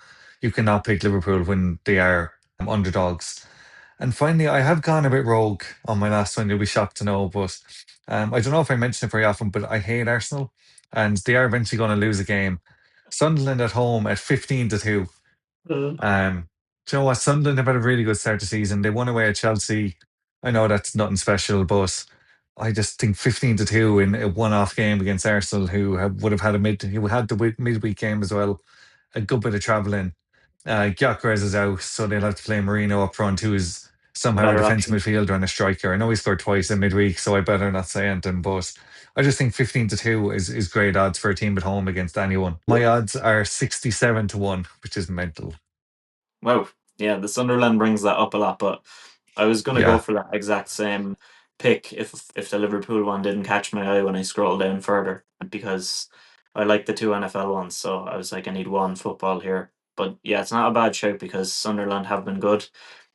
you cannot pick Liverpool when they are underdogs. And finally, I have gone a bit rogue on my last one. You'll be shocked to know, but I don't know if I mention it very often, but I hate Arsenal, and they are eventually going to lose a game. Sunderland at home at 15-2. Do you know what? Sunderland have had a really good start to season. They won away at Chelsea. I know that's nothing special, but I just think 15-2 in a one-off game against Arsenal, would have had who had the midweek game as well, a good bit of travelling. Gyökeres is out, so they'll have to play Marino up front, who is somehow a Better defensive option. midfielder and a striker. I know he scored twice in midweek, so I better not say anything, but I just think 15-2 is great odds for a team at home against anyone. My odds are 67-1, which is mental. Wow. Yeah, the Sunderland brings that up a lot, but I was gonna go Yeah. for that exact same pick if the Liverpool one didn't catch my eye when I scrolled down further because I like the two NFL ones, so I was like, I need one football here. But yeah, it's not a bad shout because Sunderland have been good.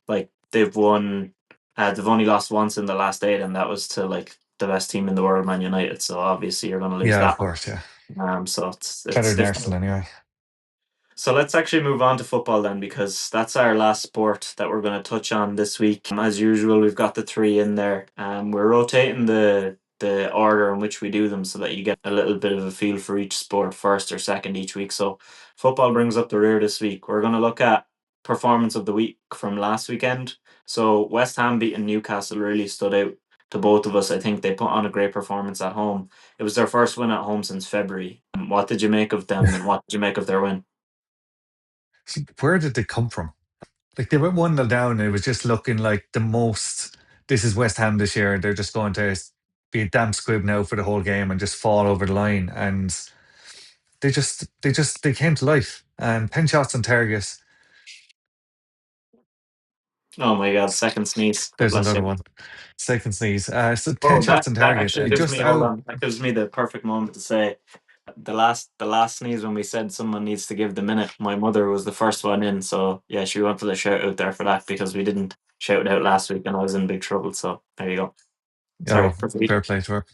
Like they've only lost once in the last eight, and that was to like the best team in the world, Man United. So obviously you're gonna lose Yeah, of that course, yeah. one. So it's Better than different. Arsenal anyway. So let's actually move on to football then, because that's our last sport that we're going to touch on this week. As usual, we've got the three in there. We're rotating the order in which we do them so that you get a little bit of a feel for each sport, first or second each week. So football brings up the rear this week. We're going to look at performance of the week from last weekend. So West Ham beating Newcastle really stood out to both of us. I think they put on a great performance at home. It was their first win at home since February. What did you make of them, and what did you make of their win? See, where did they come from? Like they went 1-0 down and it was just looking like the most this is West Ham this year. They're just going to be a damn squib now for the whole game and just fall over the line. And they came to life. And pen shots on target. Oh my God, second sneeze. God There's bless another you. one. Second sneeze. So 10 Oh, shots that on that target. actually gives Just me hold out. on. That gives me the perfect moment to say the last sneeze when we said someone needs to give the minute. My mother was the first one in, so yeah, she wanted a shout out there for that because we didn't shout it out last week and I was in big trouble. So there you go. Sorry, Oh, proceed. fair play to her.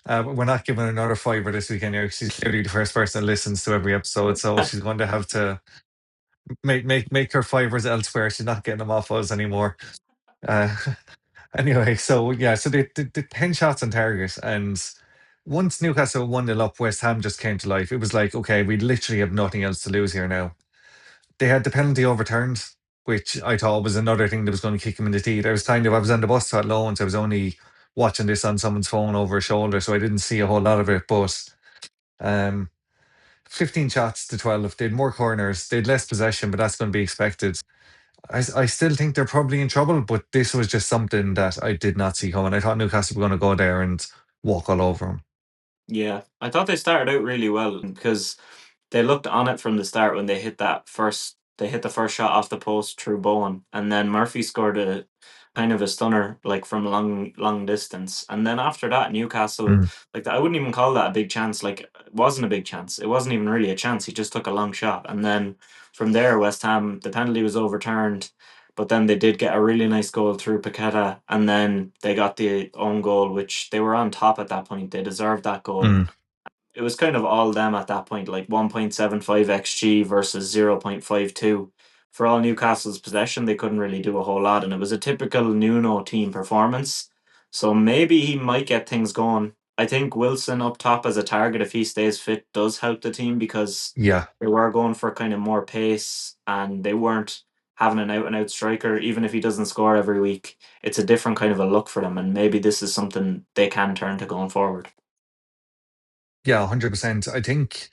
But we're not giving her another fiver this weekend. She's clearly the first person that listens to every episode, so she's going to have to make her fivers elsewhere. She's not getting them off us anymore. Uh, anyway, so yeah, so they 10 shots on target, and once Newcastle 1-0 up, West Ham just came to life. It was like, okay, we literally have nothing else to lose here now. They had the penalty overturned, which I thought was another thing that was going to kick him in the teeth. I was on the bus at Lawrence. I was only watching this on someone's phone over a shoulder, so I didn't see a whole lot of it. But um, 15 shots to 12. They had more corners. They had less possession, but that's going to be expected. I still think they're probably in trouble, but this was just something that I did not see coming. I thought Newcastle were going to go there and walk all over them. Yeah, I thought they started out really well because they looked on it from the start when they hit the first shot off the post through Bowen, and then Murphy scored a kind of a stunner like from long distance. And then after that, Newcastle, Mm. like I wouldn't even call that a big chance. Like it wasn't a big chance. It wasn't even really a chance. He just took a long shot. And then from there, West Ham, the penalty was overturned. But then they did get a really nice goal through Paqueta, and then they got the own goal, which they were on top at that point. They deserved that goal. Mm. It was kind of all them at that point, like 1.75 XG versus 0.52. For all Newcastle's possession, they couldn't really do a whole lot, and it was a typical Nuno team performance. So maybe he might get things going. I think Wilson up top as a target, if he stays fit, does help the team because Yeah. they were going for kind of more pace and they weren't having an out and out striker. Even if he doesn't score every week, it's a different kind of a look for them, and maybe this is something they can turn to going forward. Yeah, 100%. I think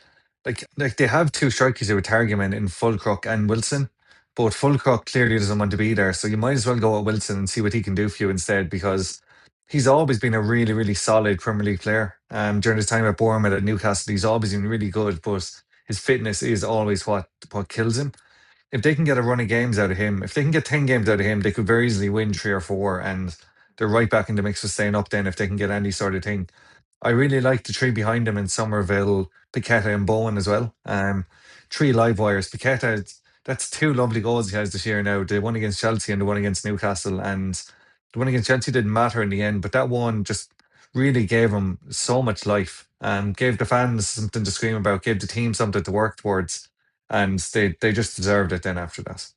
like they have two strikers who would target him in Fulcrook and Wilson, but Fulcrook clearly doesn't want to be there. So you might as well go with Wilson and see what he can do for you instead because he's always been a really, really solid Premier League player. During his time at Bournemouth at Newcastle, he's always been really good, but his fitness is always what kills him. If they can get a run of games out of him, if they can get 10 games out of him, they could very easily win three or four, and they're right back in the mix for staying up then if they can get any sort of thing. I really like the three behind him in Somerville, Paqueta, and Bowen as well. Three live wires. Paqueta, that's two lovely goals he has this year now. The one against Chelsea and the one against Newcastle. And the one against Chelsea didn't matter in the end, but that one just really gave him so much life. Gave the fans something to scream about, gave the team something to work towards. And they just deserved it then after that.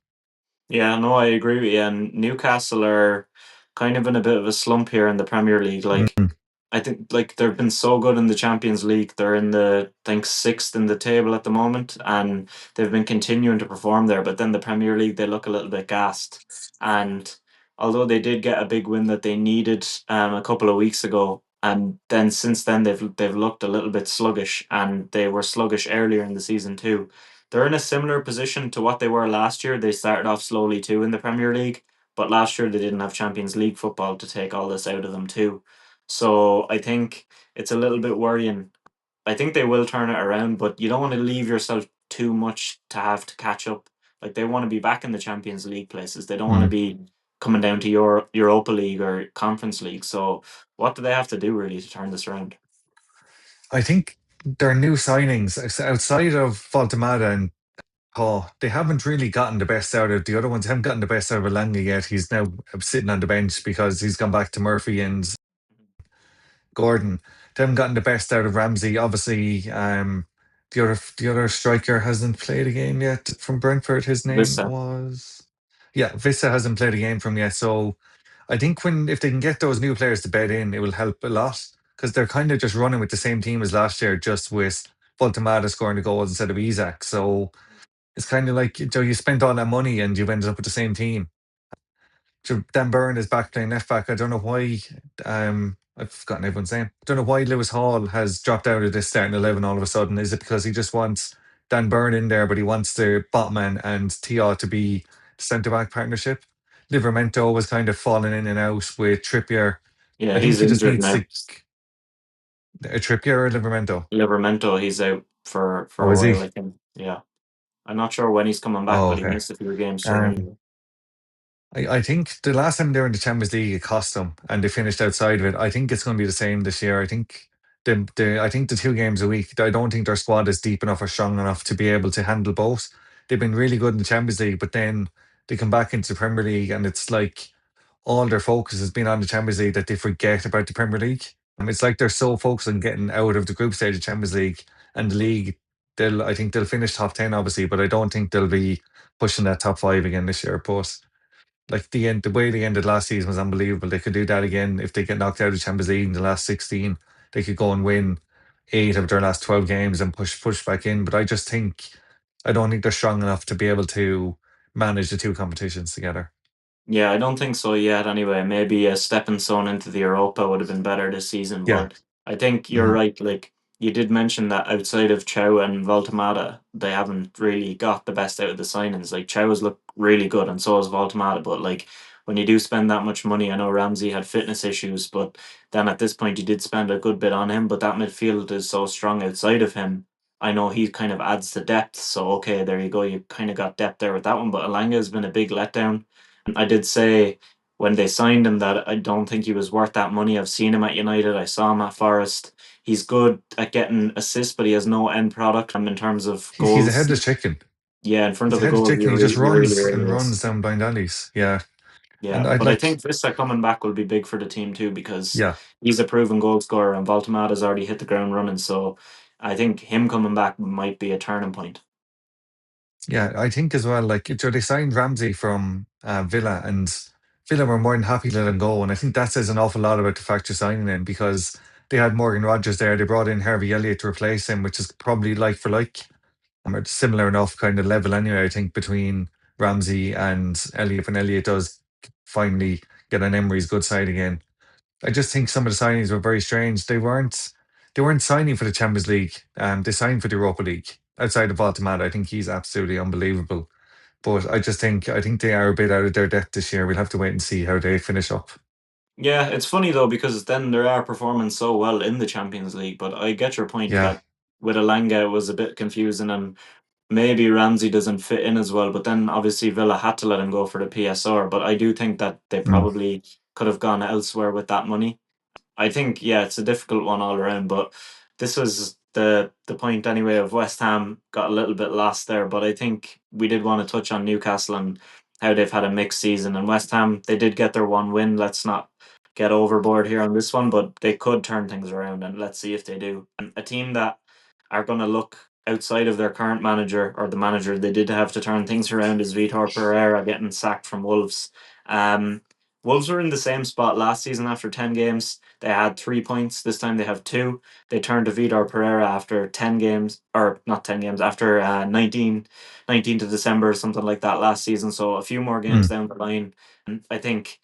Yeah, no, I agree with you. And Newcastle are kind of in a bit of a slump here in the Premier League. Like, Mm, I think like they've been so good in the Champions League. They're in the I think sixth in the table at the moment, and they've been continuing to perform there. But then the Premier League, they look a little bit gassed. And although they did get a big win that they needed a couple of weeks ago, and then since then they've looked a little bit sluggish, and they were sluggish earlier in the season too. They're in a similar position to what they were last year. They started off slowly too in the Premier League, but last year they didn't have Champions League football to take all this out of them too. So I think it's a little bit worrying. I think they will turn it around, but you don't want to leave yourself too much to have to catch up. Like they want to be back in the Champions League places. They don't want to mm. be coming down to Europa League or Conference League. So what do they have to do really to turn this around? I think their new signings outside of Faltamada and they haven't really gotten the best out of the other ones. Haven't gotten the best out of Elanga yet. He's now sitting on the bench because he's gone back to Murphy and Gordon. They haven't gotten the best out of Ramsey. Obviously, the other striker hasn't played a game yet from Brentford. His name Vista. was Vissa hasn't played a game from yet. So I think when if they can get those new players to bed in, it will help a lot because they're kind of just running with the same team as last year, just with Voltamada scoring the goals instead of Isaac. So it's kind of like you spent all that money and you've ended up with the same team. So Dan Byrne is back playing left back. I don't know why. I've forgotten everyone's name. I don't know why Lewis Hall has dropped out of this starting 11 all of a sudden. Is it because he just wants Dan Byrne in there, but he wants the Botman and Tia to be the centre back partnership? Livermento was kind of falling in and out with Trippier. Yeah, I think he's he just injured needs now. to a Trippier or Livermento. Livermento, he's out for Oh, a is he? while, I think. Yeah. I'm not sure when he's coming back, Oh, but he okay. missed a few games through Um, injury. I think the last time they were in the Champions League, it cost them, and they finished outside of it. I think it's going to be the same this year. I think the 2 games a week. I don't think their squad is deep enough or strong enough to be able to handle both. They've been really good in the Champions League, but then they come back into the Premier League, and it's like all their focus has been on the Champions League that they forget about the Premier League. It's like they're so focused on getting out of the group stage of Champions League and the league. I think they'll finish top 10, obviously, but I don't think they'll be pushing that top five again this year. But like the way they ended last season was unbelievable. They could do that again if they get knocked out of Champions League in the last 16. They could go and win 8 of their last 12 games and push back in. But I don't think they're strong enough to be able to manage the two competitions together. Yeah, I don't think so yet anyway. Maybe a stepping stone into the Europa would have been better this season, Yeah. but I think you're Mhm. right. Like you did mention that outside of Chow and Voltamada, they haven't really got the best out of the signings. Like Chow has looked really good and so has Voltamada, but like when you do spend that much money, I know Ramsey had fitness issues, but then at this point you did spend a good bit on him, but that midfield is so strong outside of him. I know he kind of adds to depth, so okay, there you go. You kind of got depth there with that one, but Alanga has been a big letdown. I did say when they signed him that I don't think he was worth that money. I've seen him at United. I saw him at Forest. He's good at getting assists, but he has no end product. In terms of He's a goals, headless chicken. yeah, in front He's of a the headless goal, chicken. He just he really, runs and really is. runs down blind alleys. Yeah. And Yeah, I'd but I like, think Vista coming back will be big for the team too because yeah. he's a proven goal scorer and Baltimada's already hit the ground running. So I think him coming back might be a turning point. Yeah, I think as well, like, so they signed Ramsey from Villa, and Villa were more than happy to let him go. And I think that says an awful lot about the fact you're signing him because they had Morgan Rogers there. They brought in Harvey Elliott to replace him, which is probably like for like, or similar enough kind of level anyway, I think, between Ramsey and Elliott when Elliott does finally get on Emery's good side again. I just think some of the signings were very strange. They weren't signing for the Champions League. They signed for the Europa League. Outside of Baltimore, I think he's absolutely unbelievable. But I think they are a bit out of their depth this year. We'll have to wait and see how they finish up. Yeah, it's funny though because then they are performing so well in the Champions League. But I get your point Yeah. that with Elanga it was a bit confusing and maybe Ramsey doesn't fit in as well. But then obviously Villa had to let him go for the PSR. But I do think that they Mm. probably could have gone elsewhere with that money. I think yeah, it's a difficult one all around, but this was the point anyway of West Ham got a little bit lost there, but I think we did want to touch on Newcastle and how they've had a mixed season. And West Ham, they did get their one win. Let's not get overboard here on this one, but they could turn things around, and let's see if they do. And a team that are going to look outside of their current manager or the manager they did have to turn things around is Vítor Pereira getting sacked from Wolves. Um, Wolves were in the same spot last season after 10 games. They had 3 points. This time they have two. They turned to Vidar Pereira after 10 games, or not 10 games, after 19th of December, or something like that last season. So a few more games Mm. down the line. And I think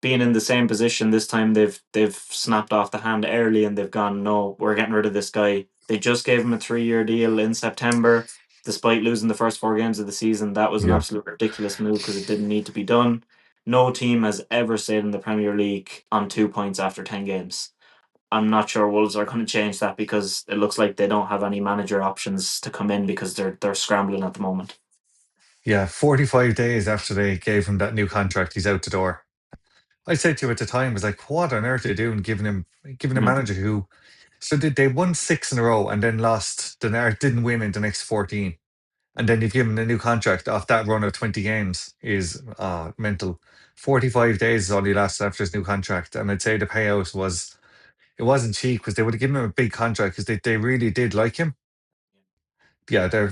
being in the same position this time, they've snapped off the hand early and they've gone, no, we're getting rid of this guy. They just gave him a 3-year deal in September, despite losing the first 4 games of the season. That was an Yeah. absolute ridiculous move because it didn't need to be done. No team has ever stayed in the Premier League on 2 points after 10 games. I'm not sure Wolves are going to change that because it looks like they don't have any manager options to come in because they're scrambling at the moment. Yeah. 45 days after they gave him that new contract, he's out the door. I said to you at the time, was like, what on earth are they doing giving a Mhm. manager who so they won six in a row and then lost didn't win in the next 14. And then you've given him a new contract off that run of 20 games is mental. 45 days is all he lasted after his new contract. And I'd say the payout it wasn't cheap because they would have given him a big contract because they really did like him. Yeah, they're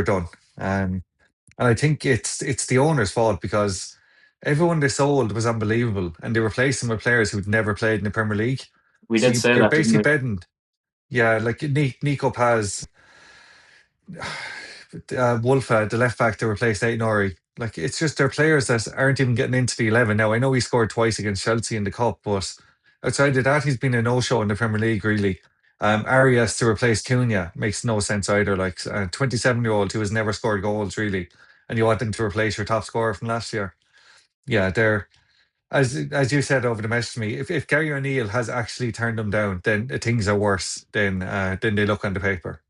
done. Um, and I think it's the owner's fault because everyone they sold was unbelievable, and they replaced them with players who'd never played in the Premier League. We So did say you're that, didn't basically we? betting, yeah, like Nico Paz, Wolfa, the left back to replace Nori. Like it's just they're players that aren't even getting into the 11 now. I know he scored twice against Chelsea in the cup, but outside of that, he's been a no-show in the Premier League. Really, Arias to replace Cunha makes no sense either. Like a 27-year-old who has never scored goals really, and you want them to replace your top scorer from last year. Yeah, they're as you said over the message to me. If Gary O'Neill has actually turned them down, then things are worse than they look on the paper.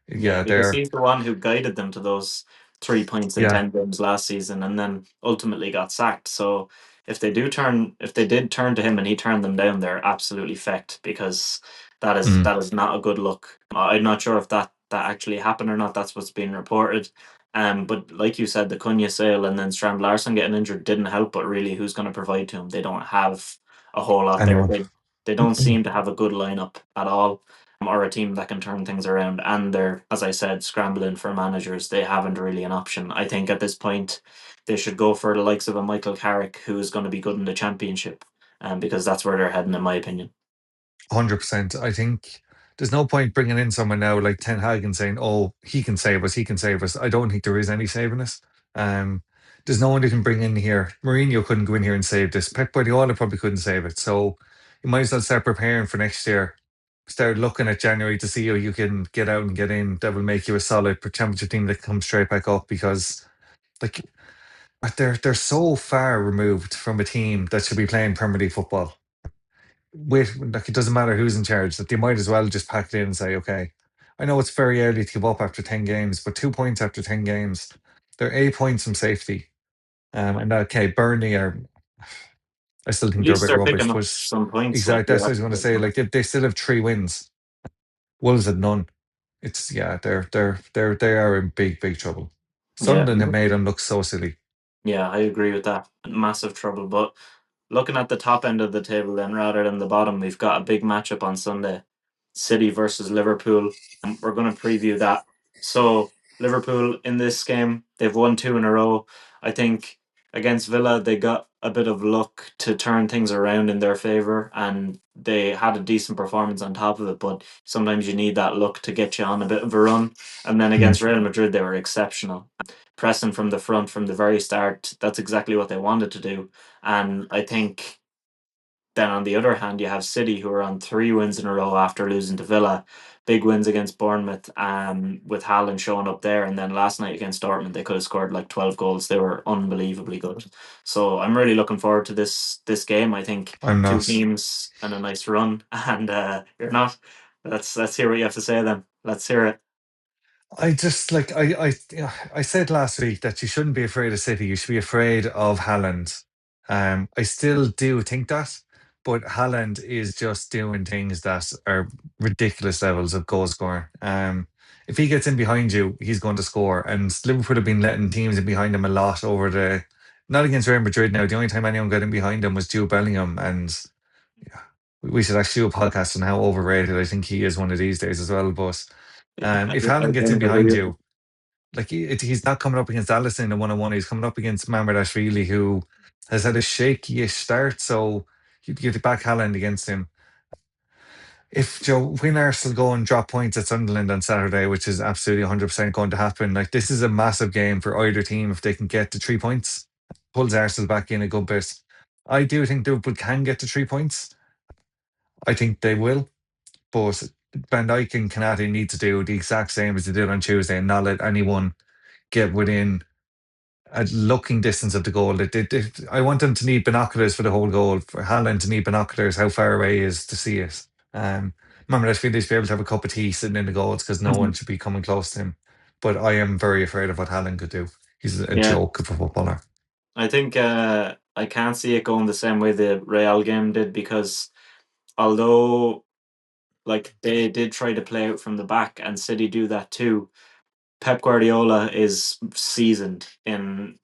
Yeah, Yeah, because they're he's the one who guided them to those 3 points in yeah. 10 games last season, and then ultimately got sacked. So if they did turn to him and he turned them down, they're absolutely fecked because Mm. that is not a good look. I'm not sure if that actually happened or not. That's what's being reported. But like you said, the Cunha sale and then Strand Larson getting injured didn't help. But really, who's going to provide to him? They don't have a whole lot there. Anyone. They don't seem to have a good lineup at all or a team that can turn things around. And they're, as I said, scrambling for managers. They haven't really an option. I think at this point, they should go for the likes of a Michael Carrick, who is going to be good in the championship, because that's where they're heading, in my opinion. 100%. I think there's no point bringing in someone now like Ten Hag and saying, "Oh, he can save us. He can save us." I don't think there is any saving us. Um, there's no one who can bring in here. Mourinho couldn't go in here and save this. Pep Guardiola probably couldn't save it. So you might as well start preparing for next year. Start looking at January to see how you can get out and get in. That will make you a solid championship team that comes straight back up because like they're so far removed from a team that should be playing Premier League football with like it doesn't matter who's in charge, that they might as well just pack it in and say, okay, I know it's very early to give up after 10 games, but 2 points after 10 games, they're 8 points from safety. And okay, Burnley are, I still At think they're a least bit they're rubbish, picking up but some points. Like exactly, that's you're what I was going to absolutely say. right. Like they still have 3 wins. Wolves had none. It's, yeah, they are in big trouble. Yeah, Sunderland have made them look so silly. yeah, I agree with that. Massive trouble, but looking at the top end of the table, then rather than the bottom, we've got a big matchup on Sunday: City versus Liverpool. And we're going to preview that. So, Liverpool in this game, they've won two in a row. I think against Villa, they got a bit of luck to turn things around in their favour and they had a decent performance on top of it. But sometimes you need that luck to get you on a bit of a run. And then Mm. against Real Madrid, they were exceptional. Pressing from the front from the very start, that's exactly what they wanted to do. And I think then on the other hand, you have City who are on 3 wins in a row after losing to Villa, big wins against Bournemouth, with Haaland showing up there, and then last night against Dortmund they could have scored like 12 goals. They were unbelievably good. So I'm really looking forward to this game. I think I'm two not. teams and a nice run, and you're not. Let's hear what you have to say then. Let's hear it. I just like I said last week that you shouldn't be afraid of City. You should be afraid of Haaland. I still do think that, but Haaland is just doing things that are ridiculous levels of goal scoring. If he gets in behind you, he's going to score. And Liverpool have been letting teams in behind him a lot over the not against Real Madrid now. The only time anyone got in behind him was Jude Bellingham, and yeah, we should actually do a podcast on how overrated I think he is one of these days as well. But I if Haaland gets in think behind agree. you, like he's not coming up against Allison in a one-on-one. He's coming up against Mamardashvili, who has had a shaky-ish start. So you'd get back Haaland against him. If Joe when Arsenal go and drop points at Sunderland on Saturday, which is absolutely 100% going to happen, like this is a massive game for either team if they can get to 3 points. Pulls Arsenal back in a good bit. I do think Liverpool can get to 3 points. I think they will, but Van Dijk and Canati need to do the exact same as they did on Tuesday and not let anyone get within a looking distance of the goal. I want them to need binoculars for the whole goal. For Haaland to need binoculars, how far away he is to see it. Remember, I feel they should be able to have a cup of tea sitting in the goals because no one should be coming close to him. But I am very afraid of what Haaland could do. He's a Yeah, joke of a footballer. I think I can't see it going the same way the Real game did, because although like they did try to play out from the back and City do that too, Pep Guardiola is seasoned in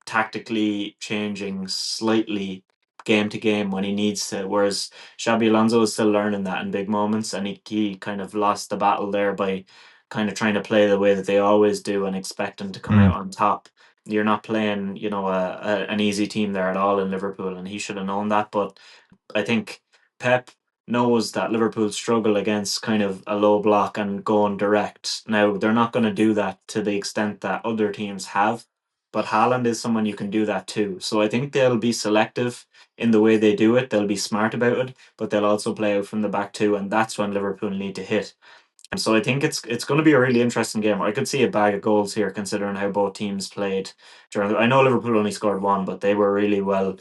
tactically changing slightly game to game when he needs to. Whereas Xabi Alonso is still learning that in big moments, and he kind of lost the battle there by kind of trying to play the way that they always do and expecting to come out Mm. on top. You're not playing, an easy team there at all in Liverpool, and he should have known that. But I think Pep knows that Liverpool struggle against kind of a low block and going direct. Now, they're not going to do that to the extent that other teams have, but Haaland is someone you can do that too. So I think they'll be selective in the way they do it. They'll be smart about it, but they'll also play out from the back too, and that's when Liverpool need to hit. So I think it's going to be a really interesting game. I could see a bag of goals here, considering how both teams played during. I know Liverpool only scored one, but they were really well.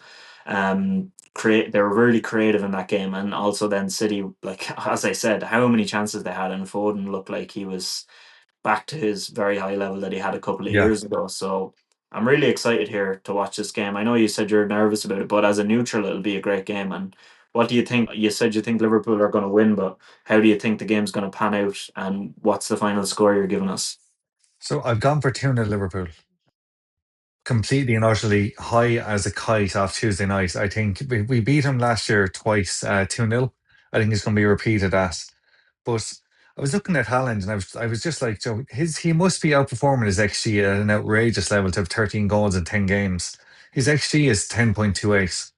They were really creative in that game, and also then City, like as I said, how many chances they had, and Foden looked like he was back to his very high level that he had a couple of Yeah. years ago. So I'm really excited here to watch this game. I know you said you're nervous about it, but as a neutral, it'll be a great game. And what do you think? You said you think Liverpool are going to win, but how do you think the game's going to pan out? And what's the final score you're giving us? So I've gone for 2-0 Liverpool. Completely and utterly high as a kite off Tuesday night. I think we beat him last year twice, 2-0. I think it's going to be repeated that. But I was looking at Haaland and I was just like, Joe, he must be outperforming his XG at an outrageous level to have 13 goals in 10 games. His XG is 10.28.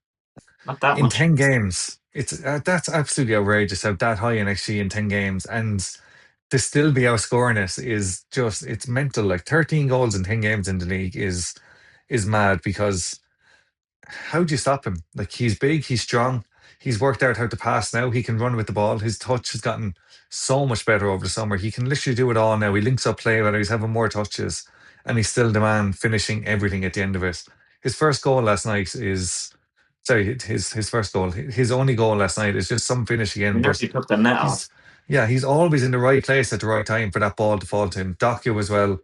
Not that In much. 10 games. It's That's absolutely outrageous to have that high in XG in 10 games. And to still be outscoring it is just, it's mental. Like 13 goals in 10 games in the league is mad because how do you stop him? Like he's big, he's strong, he's worked out how to pass now. He can run with the ball. His touch has gotten so much better over the summer. He can literally do it all now. He links up play better. He's having more touches, and he's still the man finishing everything at the end of it. His first goal last night is sorry, his first goal. His only goal last night is just some finish He again, but nearly took the net off. he's yeah, he's always in the right place at the right time for that ball to fall to him. Doku as well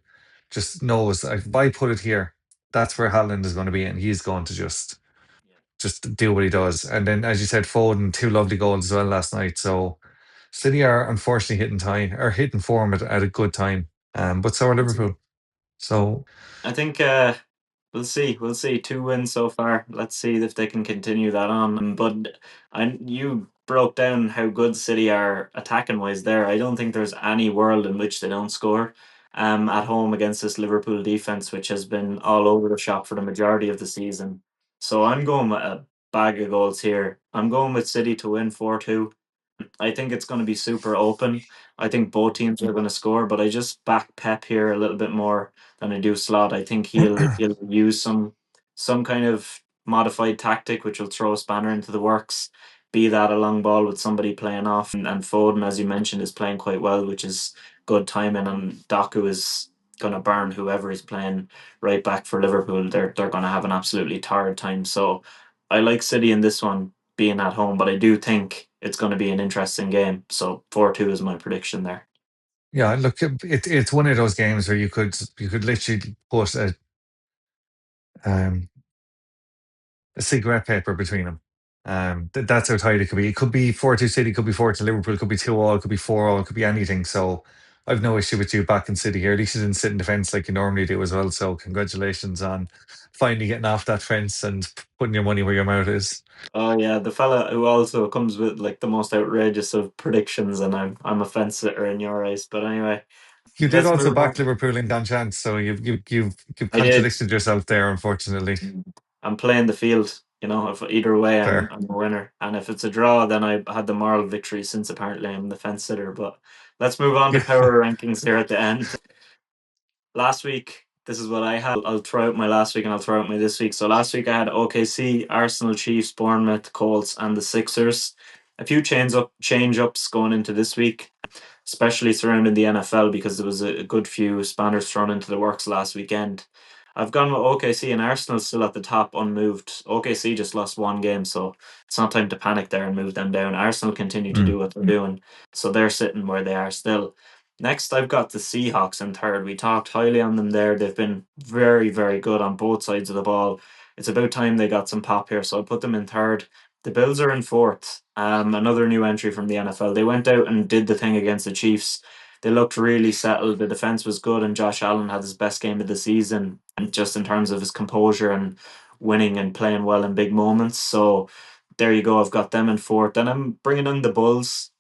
just knows if I put it here, that's where Haaland is going to be, and he's going to just do what he does. And then, as you said, Foden, two lovely goals as well last night. So City are unfortunately hitting form at a good time. But so are Liverpool. So I think we'll see. We'll see. 2 wins so far. Let's see if they can continue that on. But you broke down how good City are attacking wise there. I don't think there's any world in which they don't score. At home against this Liverpool defense, which has been all over the shop for the majority of the season. So I'm going with a bag of goals here. I'm going with City to win 4-2. I think it's going to be super open. I think both teams are going to score, but I just back Pep here a little bit more than I do Slot. I think he'll use some kind of modified tactic which will throw a spanner into the works. Be that a long ball with somebody playing off, and Foden, as you mentioned, is playing quite well, which is good timing. And Doku is going to burn whoever is playing right back for Liverpool. They're going to have an absolutely tired time. So I like City in this one being at home, but I do think it's going to be an interesting game. So 4-2 is my prediction there. Yeah, look, it's one of those games where you could literally put um, a cigarette paper between them. That's how tight it could be. It could be 4-2 City, could be 4 to Liverpool, could be 2-all, could be 4-all, could be anything. So I've no issue with you back in City here. At least you didn't sit in defence like you normally do as well. So congratulations on finally getting off that fence and putting your money where your mouth is. Oh yeah, the fella who also comes with like the most outrageous of predictions, and I'm a fence sitter in your eyes. But anyway, You did let's also move back on. Liverpool in Gan Chance, so you've I did. contradicted yourself there, unfortunately. I'm playing the field. You know, if either way, I'm Fair. I'm a winner. And if it's a draw, then I had the moral victory since apparently I'm the fence sitter. But let's move on to Yeah. power rankings here at the end. Last week, this is what I had. I'll throw out my last week and I'll throw out my this week. So last week I had OKC, Arsenal, Chiefs, Bournemouth, Colts, and the Sixers. A few change ups going into this week, especially surrounding the NFL because there was a good few spanners thrown into the works last weekend. I've gone with OKC and Arsenal still at the top unmoved. OKC just lost one game, so it's not time to panic there and move them down. Arsenal continue to Mm. do what they're doing, so they're sitting where they are still. Next, I've got the Seahawks in third. We talked highly on them there. They've been very, very good on both sides of the ball. It's about time they got some pop here, so I'll put them in third. The Bills are in fourth. Another new entry from the NFL. They went out and did the thing against the Chiefs. They looked really settled. The defense was good, and Josh Allen had his best game of the season, and just in terms of his composure and winning and playing well in big moments. So there you go. I've got them in fourth. Then I'm bringing in the Bulls.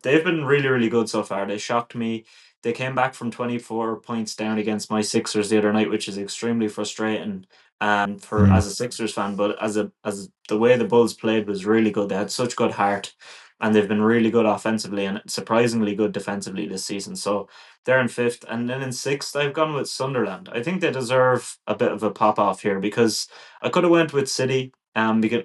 They've been really, really good so far. They shocked me. They came back from 24 points down against my Sixers the other night, which is extremely frustrating for Mm. as a Sixers fan. But as the way the Bulls played was really good. They had such good heart, and they've been really good offensively and surprisingly good defensively this season. So they're in fifth, and then in sixth, I've gone with Sunderland. I think they deserve a bit of a pop off here because I could have went with City,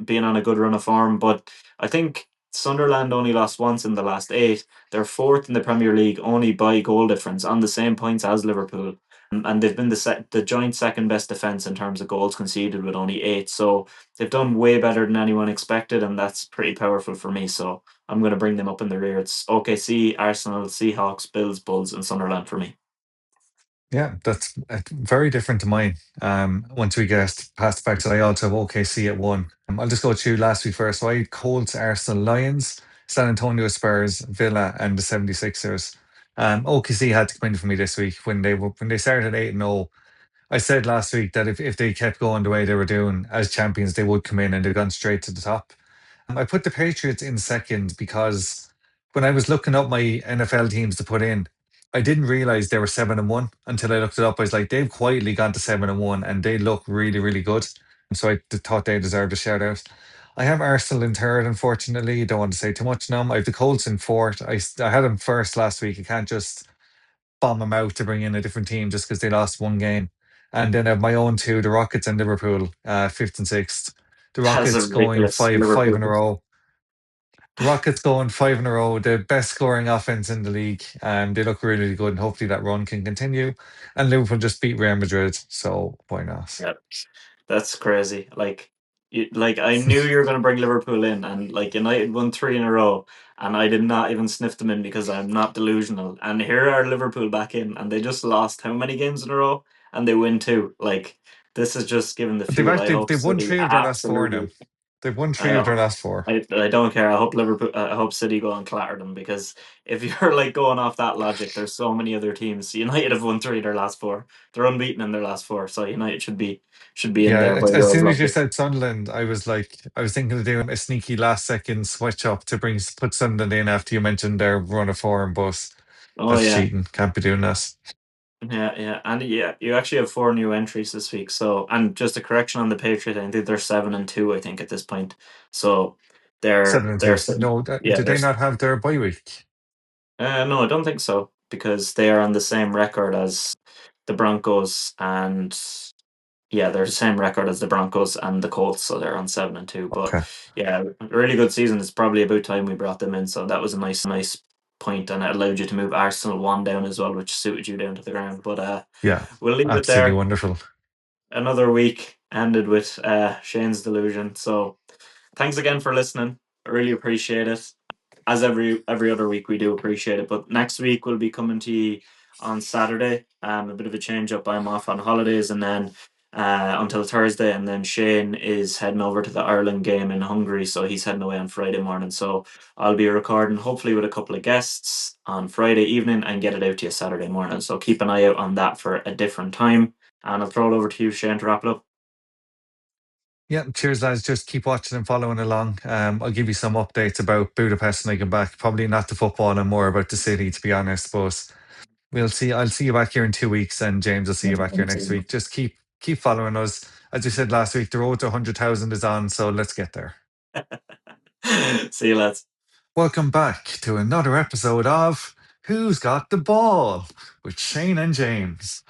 being on a good run of form, but I think Sunderland only lost once in the last eight. They're fourth in the Premier League only by goal difference on the same points as Liverpool. And they've been the joint second best defense in terms of goals conceded with only eight. So they've done way better than anyone expected, and that's pretty powerful for me. So I'm going to bring them up in the rear. It's OKC, Arsenal, Seahawks, Bills, Bulls, and Sunderland for me. Yeah, that's very different to mine. Once we get past the fact that I also have OKC at one. I'll just go through last week first. So I had Colts, Arsenal, Lions, San Antonio Spurs, Villa, and the 76ers. OKC had to come in for me this week when they started 8-0. I said last week that if they kept going the way they were doing as champions, they would come in and they've gone straight to the top. I put the Patriots in second because when I was looking up my NFL teams to put in, I didn't realize they were 7-1 until I looked it up. I was like, they've quietly gone to 7-1 and they look really, really good. So I thought they deserved a shout out. I have Arsenal in third, unfortunately. Don't want to say too much now. I have the Colts in fourth. I had them first last week. I can't just bomb them out to bring in a different team just because they lost one game. And then I have my own two, the Rockets and Liverpool, fifth and sixth. The That's a Rockets going ridiculous five Liverpool. in a row. The Rockets going five in a row, the best scoring offense in the league. They look really, really good, and hopefully that run can continue. And Liverpool just beat Real Madrid, so why not? Yeah. That's crazy. Like I knew you were going to bring Liverpool in, and like United won three in a row, and I did not even sniff them in because I'm not delusional. And here are Liverpool back in, and they just lost how many games in a row, and they win two. Like this is just giving the They've fuel. I actually hope they've won City three of their last four now. absolutely. They've won three I of their last four. I don't care. I hope Liverpool. I hope City go and clatter them because if you're like going off that logic, there's so many other teams. United have won three of their last four. They're unbeaten in their last four, so United should be in Yeah, there by as way of soon as you logic. said Sunderland, I was thinking of doing a sneaky last second switch up to put Sunderland in after you mentioned their run of form, but Oh that's yeah, cheating. Can't be doing that. yeah, and yeah, you actually have four new entries this week. So, and just a correction on the Patriots, I think they're 7-2. I think at this point, so Seven and they're two. sitting. No, Yeah, did they not have their bye week? no, I don't think so because they are on the same record as the Broncos and Yeah, they're the same record as the Broncos and the Colts, so they're on 7-2. But Okay. yeah, a really good season. It's probably about time we brought them in. So that was a nice point, and it allowed you to move Arsenal one down as well, which suited you down to the ground. But Yeah. we'll leave it Absolutely there. wonderful. Another week ended with Shane's delusion. So thanks again for listening. I really appreciate it. As every other week, we do appreciate it. But next week we'll be coming to you on Saturday. A bit of a change up. I'm off on holidays, and then until Thursday, and then Shane is heading over to the Ireland game in Hungary, so he's heading away on Friday morning. So I'll be recording, hopefully with a couple of guests on Friday evening, and get it out to you Saturday morning. So keep an eye out on that for a different time. And I'll throw it over to you, Shane, to wrap it up. Yeah, cheers, lads. Just keep watching and following along. I'll give you some updates about Budapest when I get back. Probably not the football and more about the city, to be honest. But we'll see. I'll see you back here in 2 weeks, and James, I'll see you back here next week. Just keep following us. As we said last week, the road to 100,000 is on, so let's get there. See you, lads. Welcome back to another episode of Who's Got the Ball with Shane and James.